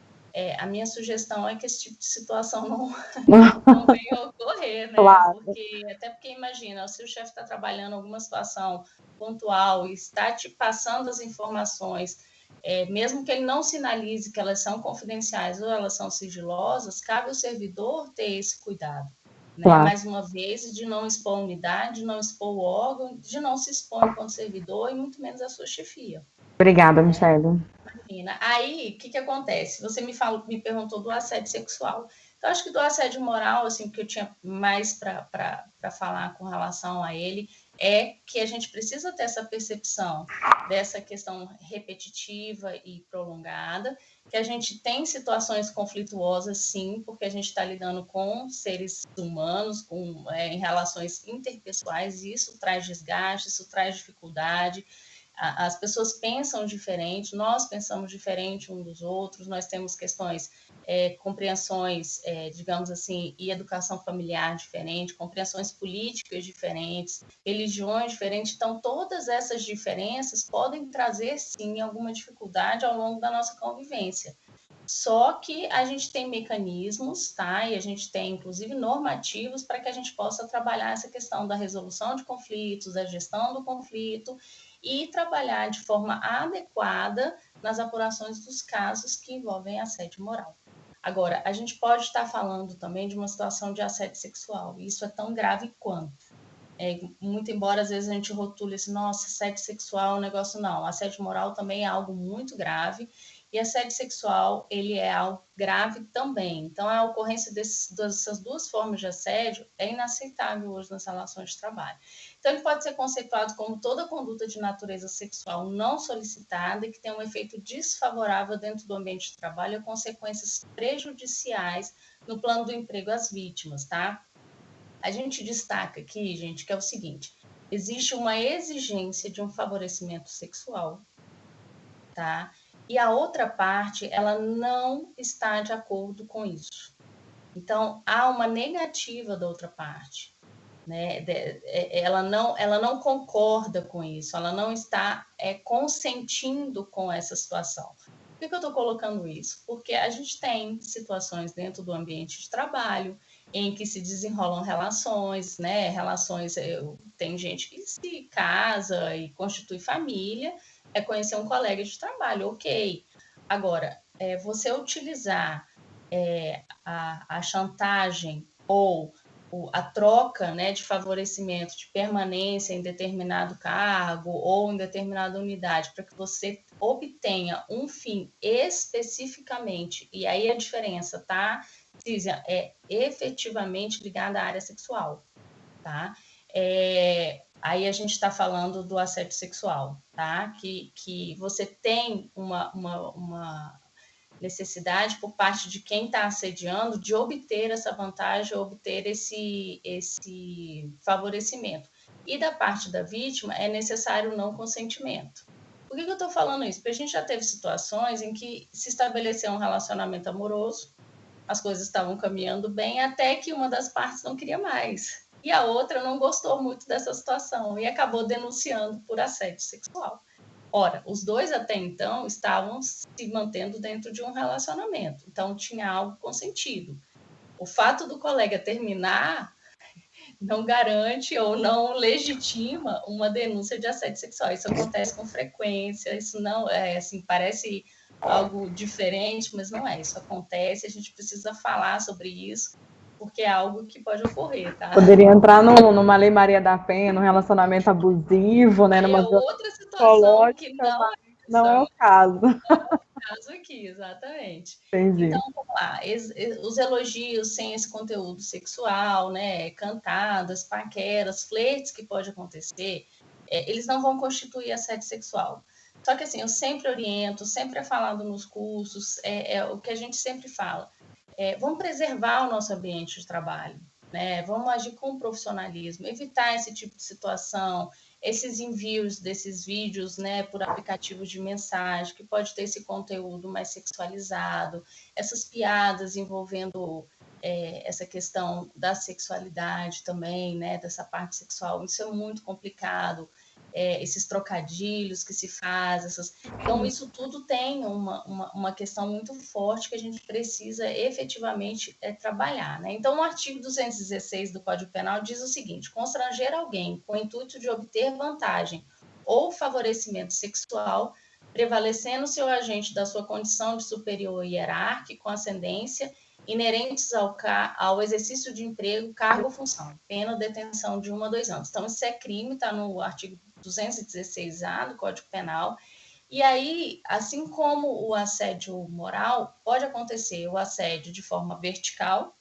a minha sugestão é que esse tipo de situação não venha a ocorrer, né? Claro. Até porque imagina, se o chefe está trabalhando alguma situação pontual e está te passando as informações, mesmo que ele não sinalize que elas são confidenciais ou elas são sigilosas, cabe ao servidor ter esse cuidado. Né? Claro. Mais uma vez, de não expor a unidade, de não expor o órgão, de não se expor enquanto servidor e muito menos a sua chefia. Obrigada, Michele. Imagina. Aí, o que acontece? Você me perguntou do assédio sexual. Então, acho que do assédio moral, assim, o que eu tinha mais para falar com relação a ele é que a gente precisa ter essa percepção dessa questão repetitiva e prolongada, que a gente tem situações conflituosas, sim, porque a gente está lidando com seres humanos, em relações interpessoais, e isso traz desgaste, isso traz dificuldade. As pessoas pensam diferente, nós pensamos diferente uns dos outros, nós temos questões, compreensões, digamos assim, e educação familiar diferente, compreensões políticas diferentes, religiões diferentes. Então, todas essas diferenças podem trazer, sim, alguma dificuldade ao longo da nossa convivência. Só que a gente tem mecanismos, tá? E a gente tem, inclusive, normativos para que a gente possa trabalhar essa questão da resolução de conflitos, da gestão do conflito e trabalhar de forma adequada nas apurações dos casos que envolvem assédio moral. Agora, a gente pode estar falando também de uma situação de assédio sexual, e isso é tão grave quanto. Muito embora às vezes a gente rotule assim, nossa, assédio sexual é um negócio, não. Assédio moral também é algo muito grave, e assédio sexual, ele é algo grave também. Então, a ocorrência dessas duas formas de assédio é inaceitável hoje nas relações de trabalho. Então, ele pode ser conceituado como toda conduta de natureza sexual não solicitada e que tem um efeito desfavorável dentro do ambiente de trabalho e consequências prejudiciais no plano do emprego às vítimas, tá? A gente destaca aqui, gente, que é o seguinte, existe uma exigência de um favorecimento sexual, tá? E a outra parte, ela não está de acordo com isso. Então, há uma negativa da outra parte, né? Ela não concorda com isso, ela não está consentindo com essa situação. Por que eu estou colocando isso? Porque a gente tem situações dentro do ambiente de trabalho em que se desenrolam relações, né? Tem gente que se casa e constitui família, é conhecer um colega de trabalho, ok. Agora, você utilizar a chantagem ou a troca, né, de favorecimento, de permanência em determinado cargo ou em determinada unidade, para que você obtenha um fim especificamente, e aí a diferença, tá, Císia, é efetivamente ligada à área sexual, tá? Aí a gente está falando do assédio sexual, tá? Que você tem uma necessidade por parte de quem está assediando de obter essa vantagem, obter esse favorecimento. E da parte da vítima é necessário o não consentimento. Por que eu estou falando isso? Porque a gente já teve situações em que se estabeleceu um relacionamento amoroso, as coisas estavam caminhando bem, até que uma das partes não queria mais. E a outra não gostou muito dessa situação e acabou denunciando por assédio sexual. Ora, os dois até então estavam se mantendo dentro de um relacionamento, então tinha algo consentido. O fato do colega terminar não garante ou não legitima uma denúncia de assédio sexual. Isso acontece com frequência, isso não é assim, parece algo diferente, mas não é. Isso acontece, a gente precisa falar sobre isso, porque é algo que pode ocorrer, tá? Poderia entrar numa Lei Maria da Penha, num relacionamento abusivo, né? Numa outra situação que não é o caso. Caso aqui, exatamente. Entendi. Então, vamos lá, os elogios sem esse conteúdo sexual, né, cantadas, paqueras, flertes que pode acontecer, eles não vão constituir assédio sexual. Só que assim, eu sempre oriento, sempre é falado nos cursos, o que a gente sempre fala, vamos preservar o nosso ambiente de trabalho, né? Vamos agir com profissionalismo, evitar esse tipo de situação, esses envios desses vídeos, né, por aplicativos de mensagem, que pode ter esse conteúdo mais sexualizado, essas piadas envolvendo essa questão da sexualidade também, né, dessa parte sexual, isso é muito complicado, esses trocadilhos que se faz, então isso tudo tem uma questão muito forte que a gente precisa efetivamente trabalhar, né? Então, o artigo 216 do Código Penal diz o seguinte: constranger alguém com o intuito de obter vantagem ou favorecimento sexual, prevalecendo seu agente da sua condição de superior hierárquico com ascendência, inerentes ao exercício de emprego, cargo ou função, pena ou detenção de 1 a 2 anos. Então, isso é crime, está no artigo 216A do Código Penal. E aí, assim como o assédio moral, pode acontecer o assédio de forma vertical,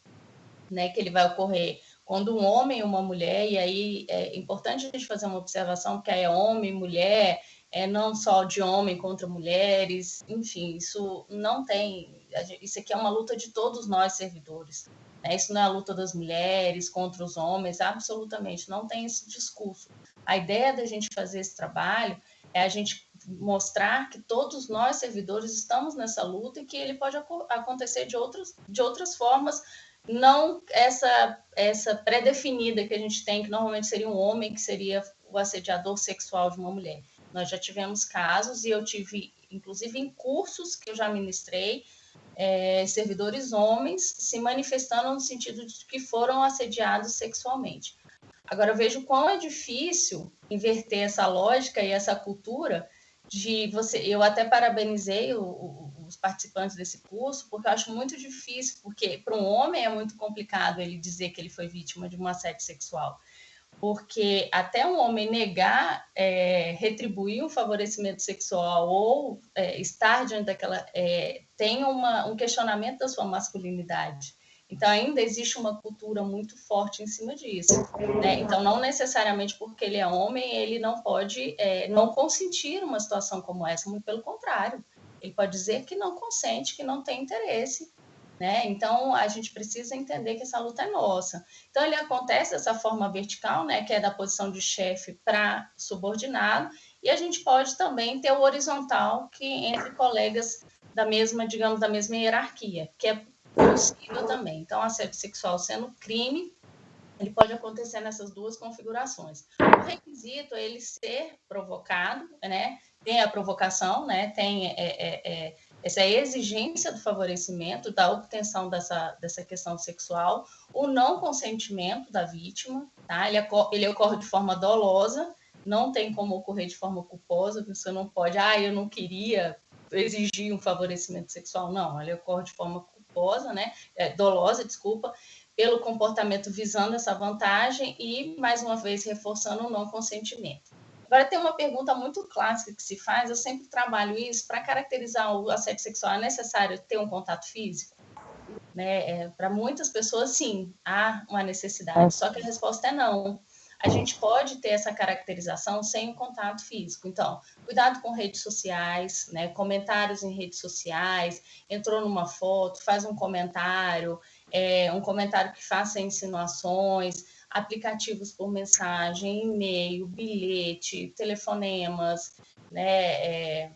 né, que ele vai ocorrer quando um homem e uma mulher, e aí é importante a gente fazer uma observação, porque aí é homem, mulher, não só de homem contra mulheres, enfim, isso não tem, isso aqui é uma luta de todos nós servidores, né? Isso não é a luta das mulheres contra os homens, absolutamente, não tem esse discurso. A ideia da gente fazer esse trabalho é a gente mostrar que todos nós servidores estamos nessa luta e que ele pode acontecer de outras formas, não essa pré-definida que a gente tem, que normalmente seria um homem, que seria o assediador sexual de uma mulher. Nós já tivemos casos, e eu tive, inclusive, em cursos que eu já ministrei, servidores homens se manifestando no sentido de que foram assediados sexualmente. Agora, eu vejo quão é difícil inverter essa lógica e essa cultura de você. Eu até parabenizei os participantes desse curso, porque eu acho muito difícil, porque para um homem é muito complicado ele dizer que ele foi vítima de um assédio sexual, porque até um homem negar retribuir um favorecimento sexual ou estar diante daquela... tem um questionamento da sua masculinidade. Então, ainda existe uma cultura muito forte em cima disso, né? Então, não necessariamente porque ele é homem, ele não pode não consentir uma situação como essa, muito pelo contrário. Ele pode dizer que não consente, que não tem interesse, né? Então, a gente precisa entender que essa luta é nossa. Então, ele acontece dessa forma vertical, né, que é da posição de chefe para subordinado, e a gente pode também ter o horizontal, que entre colegas da mesma, digamos, da mesma hierarquia, que é possível também. Então, assédio sexual sendo crime, ele pode acontecer nessas duas configurações. O requisito é ele ser provocado, né? Tem a provocação, né? Tem essa é a exigência do favorecimento, da obtenção dessa questão sexual, o não consentimento da vítima, tá? Ele ocorre de forma dolosa, não tem como ocorrer de forma culposa, você não pode, eu não queria exigir um favorecimento sexual, não, ele ocorre de forma culposa, né? Dolosa, desculpa, pelo comportamento visando essa vantagem e, mais uma vez, reforçando o não consentimento. Agora, tem uma pergunta muito clássica que se faz, eu sempre trabalho isso, para caracterizar o assédio sexual, é necessário ter um contato físico? Né? Para muitas pessoas, sim, há uma necessidade, só que a resposta é não. A gente pode ter essa caracterização sem o contato físico. Então, cuidado com redes sociais, né? Comentários em redes sociais, entrou numa foto, faz um comentário que faça insinuações, aplicativos por mensagem, e-mail, bilhete, telefonemas, né?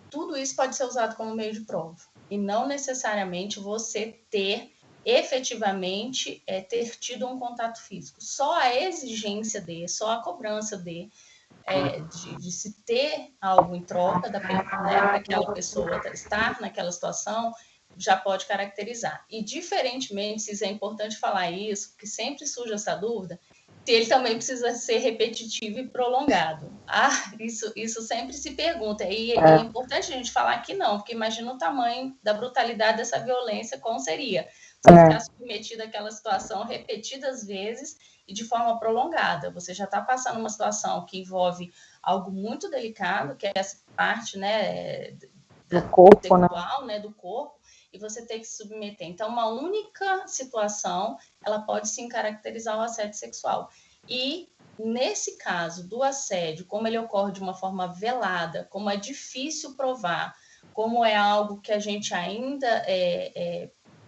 Tudo isso pode ser usado como meio de prova. E não necessariamente você ter efetivamente ter tido um contato físico. Só a exigência só a cobrança de se ter algo em troca para aquela pessoa estar naquela situação, já pode caracterizar. E, diferentemente, isso é importante falar isso, porque sempre surge essa dúvida, se ele também precisa ser repetitivo e prolongado. Isso sempre se pergunta. E é importante a gente falar que não, porque imagina o tamanho da brutalidade dessa violência, como seria. Você ficar submetido àquela situação repetidas vezes e de forma prolongada. Você já está passando uma situação que envolve algo muito delicado, que é essa parte, né, do corpo, sexual, né, do corpo, e você tem que se submeter. Então, uma única situação, ela pode sim caracterizar o assédio sexual. E, nesse caso do assédio, como ele ocorre de uma forma velada, como é difícil provar, como é algo que a gente ainda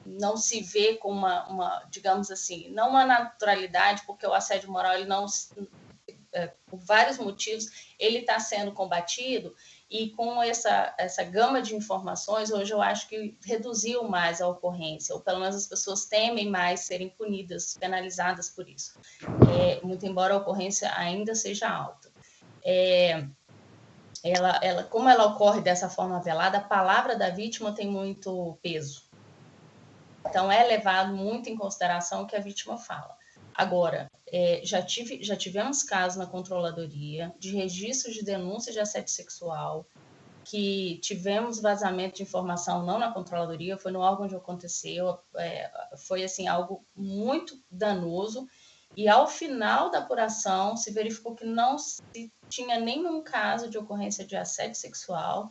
não se vê com uma, digamos assim, não uma naturalidade, porque o assédio moral, ele não, por vários motivos, ele está sendo combatido, e com essa gama de informações, hoje eu acho que reduziu mais a ocorrência, ou pelo menos as pessoas temem mais serem punidas, penalizadas por isso, muito embora a ocorrência ainda seja alta. Como ela ocorre dessa forma velada, a palavra da vítima tem muito peso. Então, é levado muito em consideração o que a vítima fala. Agora, já tivemos casos na controladoria de registro de denúncia de assédio sexual, que tivemos vazamento de informação não na controladoria, foi no órgão onde aconteceu, foi assim, algo muito danoso, e ao final da apuração se verificou que não se tinha nenhum caso de ocorrência de assédio sexual,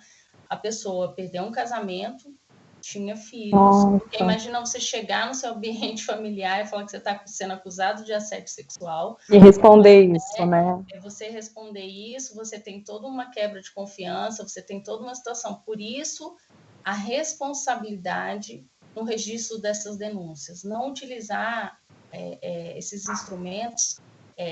a pessoa perdeu um casamento, tinha filhos, porque imagina você chegar no seu ambiente familiar e falar que você está sendo acusado de assédio sexual. E responder isso, né? Você responder isso, você tem toda uma quebra de confiança, você tem toda uma situação. Por isso, a responsabilidade no registro dessas denúncias. Não utilizar esses instrumentos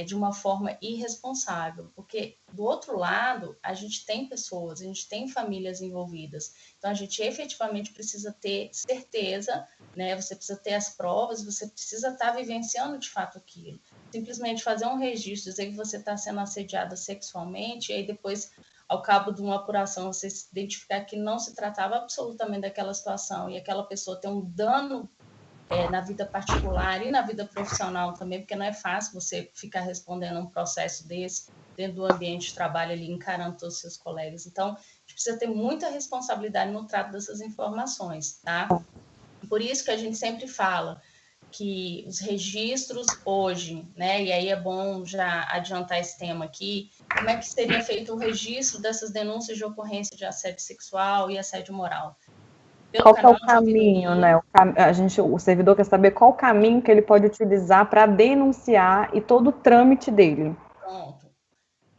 de uma forma irresponsável, porque do outro lado a gente tem pessoas, a gente tem famílias envolvidas, então a gente efetivamente precisa ter certeza, né? Você precisa ter as provas, você precisa estar vivenciando de fato aquilo. Simplesmente fazer um registro, dizer que você está sendo assediada sexualmente, e aí depois, ao cabo de uma apuração, você identificar que não se tratava absolutamente daquela situação e aquela pessoa tem um dano na vida particular e na vida profissional também, porque não é fácil você ficar respondendo um processo desse dentro do ambiente de trabalho ali, encarando todos os seus colegas. Então, a gente precisa ter muita responsabilidade no trato dessas informações, tá? Por isso que a gente sempre fala que os registros hoje, né, e aí é bom já adiantar esse tema aqui, como é que seria feito o registro dessas denúncias de ocorrência de assédio sexual e assédio moral? Qual que é o caminho, né? O servidor quer saber qual o caminho que ele pode utilizar para denunciar e todo o trâmite dele. Pronto.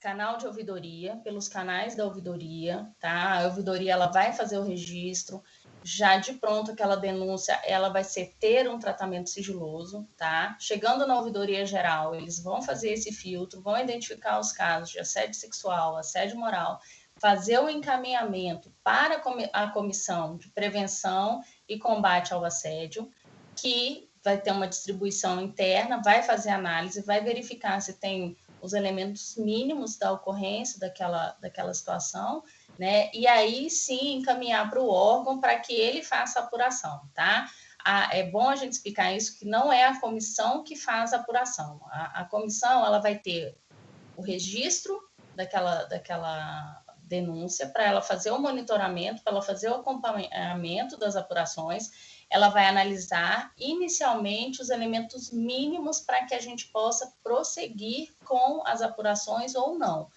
Canal de ouvidoria, pelos canais da ouvidoria, tá? A ouvidoria, ela vai fazer o registro, já de pronto aquela denúncia, ela vai ter um tratamento sigiloso, tá? Chegando na ouvidoria geral, eles vão fazer esse filtro, vão identificar os casos de assédio sexual, assédio moral, fazer o encaminhamento para a comissão de prevenção e combate ao assédio, que vai ter uma distribuição interna, vai fazer análise, vai verificar se tem os elementos mínimos da ocorrência daquela situação, né? E aí sim encaminhar para o órgão para que ele faça a apuração, tá? É bom a gente explicar isso, que não é a comissão que faz a apuração. A comissão, ela vai ter o registro daquela denúncia, para ela fazer o monitoramento, para ela fazer o acompanhamento das apurações. Ela vai analisar inicialmente os elementos mínimos para que a gente possa prosseguir com as apurações ou não.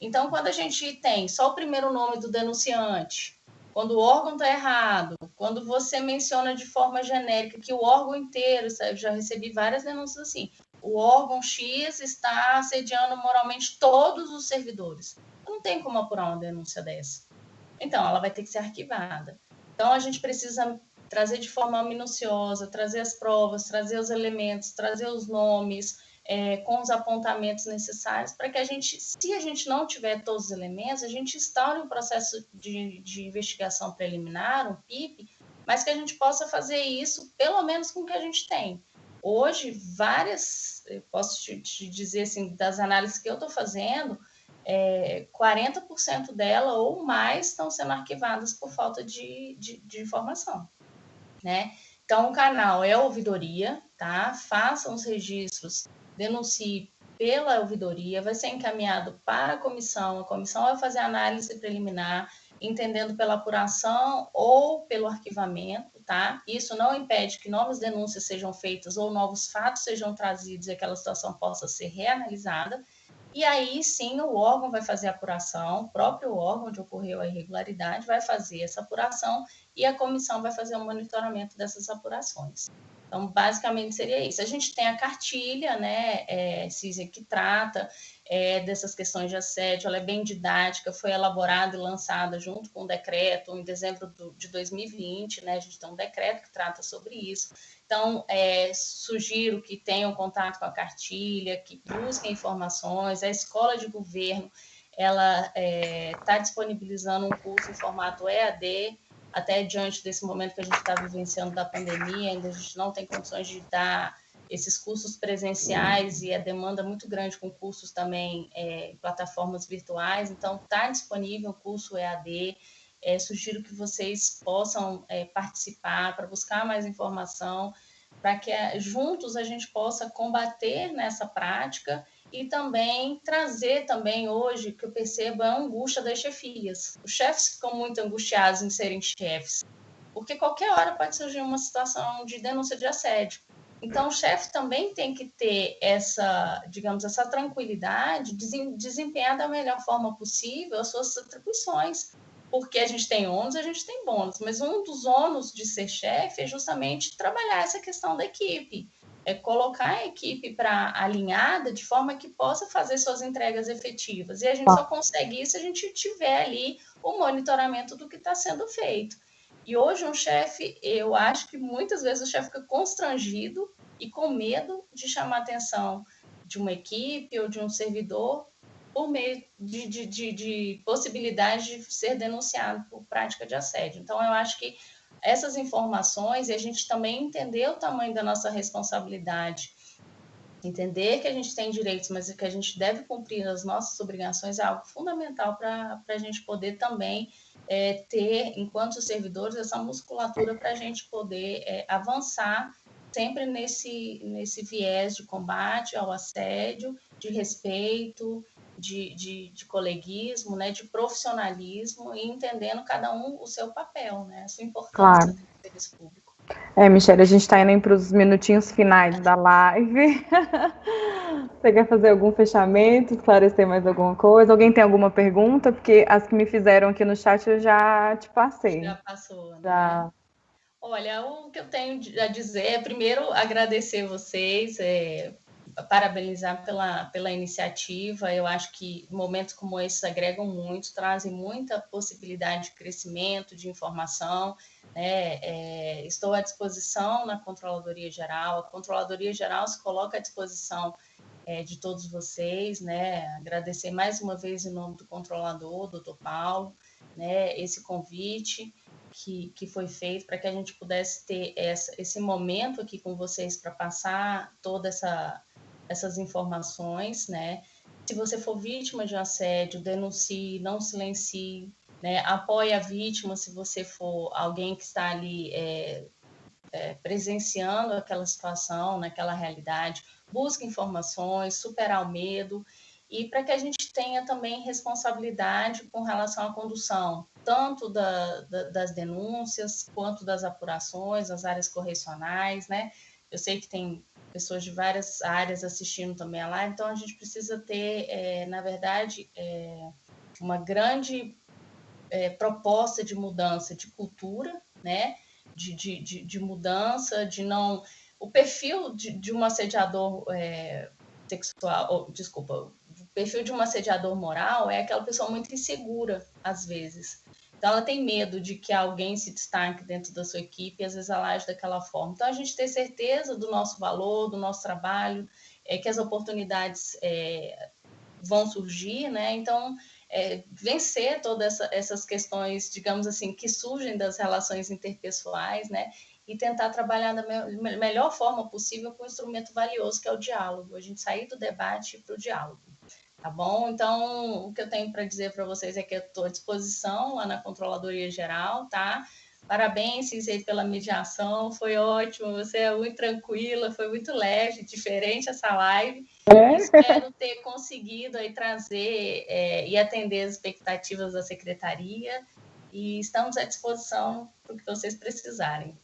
Então, quando a gente tem só o primeiro nome do denunciante, quando o órgão está errado, quando você menciona de forma genérica que o órgão inteiro, eu já recebi várias denúncias assim, o órgão X está assediando moralmente todos os servidores. Não tem como apurar uma denúncia dessa. Então, ela vai ter que ser arquivada. Então, a gente precisa trazer de forma minuciosa, trazer as provas, trazer os elementos, trazer os nomes, com os apontamentos necessários, para que a gente, se a gente não tiver todos os elementos, a gente instaure um processo de investigação preliminar, um PIP, mas que a gente possa fazer isso, pelo menos com o que a gente tem. Hoje, eu posso te dizer assim, das análises que eu estou fazendo, 40% dela ou mais estão sendo arquivadas por falta de informação, né? Então, o canal é a ouvidoria, tá? Façam os registros, denuncie pela ouvidoria, vai ser encaminhado para a comissão vai fazer a análise preliminar, entendendo pela apuração ou pelo arquivamento, tá? Isso não impede que novas denúncias sejam feitas ou novos fatos sejam trazidos e aquela situação possa ser reanalisada. E aí, sim, o órgão vai fazer a apuração, o próprio órgão onde ocorreu a irregularidade vai fazer essa apuração e a comissão vai fazer o monitoramento dessas apurações. Então, basicamente, seria isso. A gente tem a cartilha, né, CISA, que trata dessas questões de assédio, ela é bem didática, foi elaborada e lançada junto com o decreto em dezembro de 2020, né, a gente tem um decreto que trata sobre isso. Então, sugiro que tenham contato com a cartilha, que busquem informações. A Escola de Governo, ela está disponibilizando um curso em formato EAD, até diante desse momento que a gente está vivenciando da pandemia, ainda a gente não tem condições de dar esses cursos presenciais e a demanda muito grande com cursos também em plataformas virtuais. Então, está disponível o curso EAD. Sugiro que vocês possam participar para buscar mais informação, para que juntos a gente possa combater nessa prática e também trazer também hoje, que eu percebo, a angústia das chefias. Os chefes ficam muito angustiados em serem chefes, porque qualquer hora pode surgir uma situação de denúncia de assédio. Então, o chefe também tem que ter essa, digamos, essa tranquilidade, desempenhar da melhor forma possível as suas atribuições, porque a gente tem ônus, a gente tem bônus, mas um dos ônus de ser chefe é justamente trabalhar essa questão da equipe, colocar a equipe para alinhada de forma que possa fazer suas entregas efetivas. E a gente só consegue isso se a gente tiver ali o monitoramento do que está sendo feito. E hoje um chefe, eu acho que muitas vezes o chefe fica constrangido e com medo de chamar a atenção de uma equipe ou de um servidor por meio de possibilidade de ser denunciado por prática de assédio. Então, eu acho que essas informações e a gente também entender o tamanho da nossa responsabilidade, entender que a gente tem direitos, mas que a gente deve cumprir as nossas obrigações é algo fundamental para a gente poder também ter, enquanto servidores, essa musculatura para a gente poder avançar sempre nesse viés de combate ao assédio, de respeito, de coleguismo, né, de profissionalismo e entendendo cada um o seu papel, né, a sua importância no serviço público. Michele, a gente está indo para os minutinhos finais da live. Você quer fazer algum fechamento, esclarecer mais alguma coisa? Alguém tem alguma pergunta? Porque as que me fizeram aqui no chat eu já te passei. Já passou, né? Já. Olha, o que eu tenho a dizer é, primeiro, agradecer vocês, parabenizar pela iniciativa. Eu acho que momentos como esses agregam muito, trazem muita possibilidade de crescimento, de informação. Estou à disposição na Controladoria Geral. A Controladoria Geral se coloca à disposição de todos vocês, né? Agradecer mais uma vez em nome do controlador, doutor Paulo, né, esse convite que foi feito para que a gente pudesse ter esse momento aqui com vocês para passar todas essas informações, né? Se você for vítima de assédio, denuncie, não silencie, né? Apoie a vítima se você for alguém que está ali presenciando aquela situação, naquela realidade, busque informações, superar o medo, e para que a gente tenha também responsabilidade com relação à condução, tanto das denúncias, quanto das apurações, as áreas correcionais, né? Eu sei que tem pessoas de várias áreas assistindo também a live, então a gente precisa ter, na verdade, uma grande proposta de mudança de cultura, né? De mudança, de não... O perfil de um assediador sexual, desculpa, o perfil de um assediador moral é aquela pessoa muito insegura, às vezes. Então, ela tem medo de que alguém se destaque dentro da sua equipe e, às vezes, ela age daquela forma. Então, a gente ter certeza do nosso valor, do nosso trabalho, que as oportunidades vão surgir, né? Então, vencer todas essas questões, digamos assim, que surgem das relações interpessoais, né? E tentar trabalhar da melhor forma possível com um instrumento valioso, que é o diálogo. A gente sair do debate para o diálogo, tá bom? Então, o que eu tenho para dizer para vocês é que eu estou à disposição lá na Controladoria Geral, tá? Parabéns, Cisei, pela mediação, foi ótimo, você é muito tranquila, foi muito leve, diferente essa live. Espero ter conseguido aí trazer e atender as expectativas da Secretaria, e estamos à disposição para o que vocês precisarem.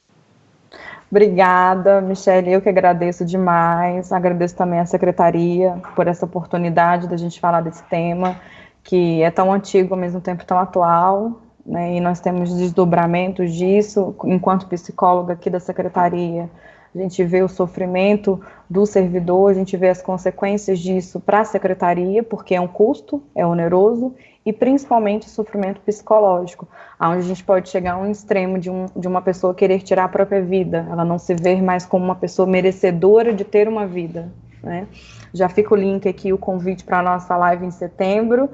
Obrigada, Michele, eu que agradeço demais, agradeço também à Secretaria por essa oportunidade da gente falar desse tema, que é tão antigo, ao mesmo tempo tão atual, né, e nós temos desdobramentos disso, enquanto psicóloga aqui da Secretaria, a gente vê o sofrimento do servidor, a gente vê as consequências disso para a Secretaria, porque é um custo, é oneroso, e principalmente o sofrimento psicológico, onde a gente pode chegar a um extremo de uma pessoa querer tirar a própria vida, ela não se ver mais como uma pessoa merecedora de ter uma vida, né? Já fica o link aqui, o convite para a nossa live em setembro,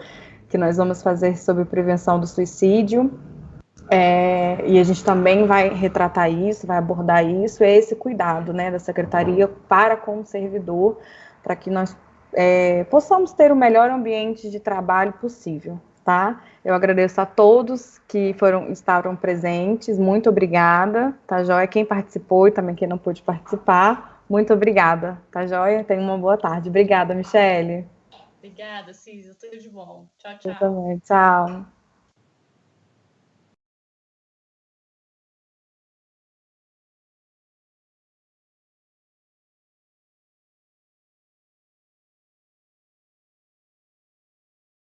que nós vamos fazer sobre prevenção do suicídio, e a gente também vai retratar isso, vai abordar isso, é esse cuidado, né, da Secretaria para com o servidor, para que nós possamos ter o melhor ambiente de trabalho possível, tá? Eu agradeço a todos que estavam presentes, muito obrigada, tá joia? Quem participou e também quem não pôde participar, muito obrigada, tá joia? Tenha uma boa tarde. Obrigada, Michele. Obrigada, Cisa, tudo de bom. Tchau, Eu tchau. também, tchau.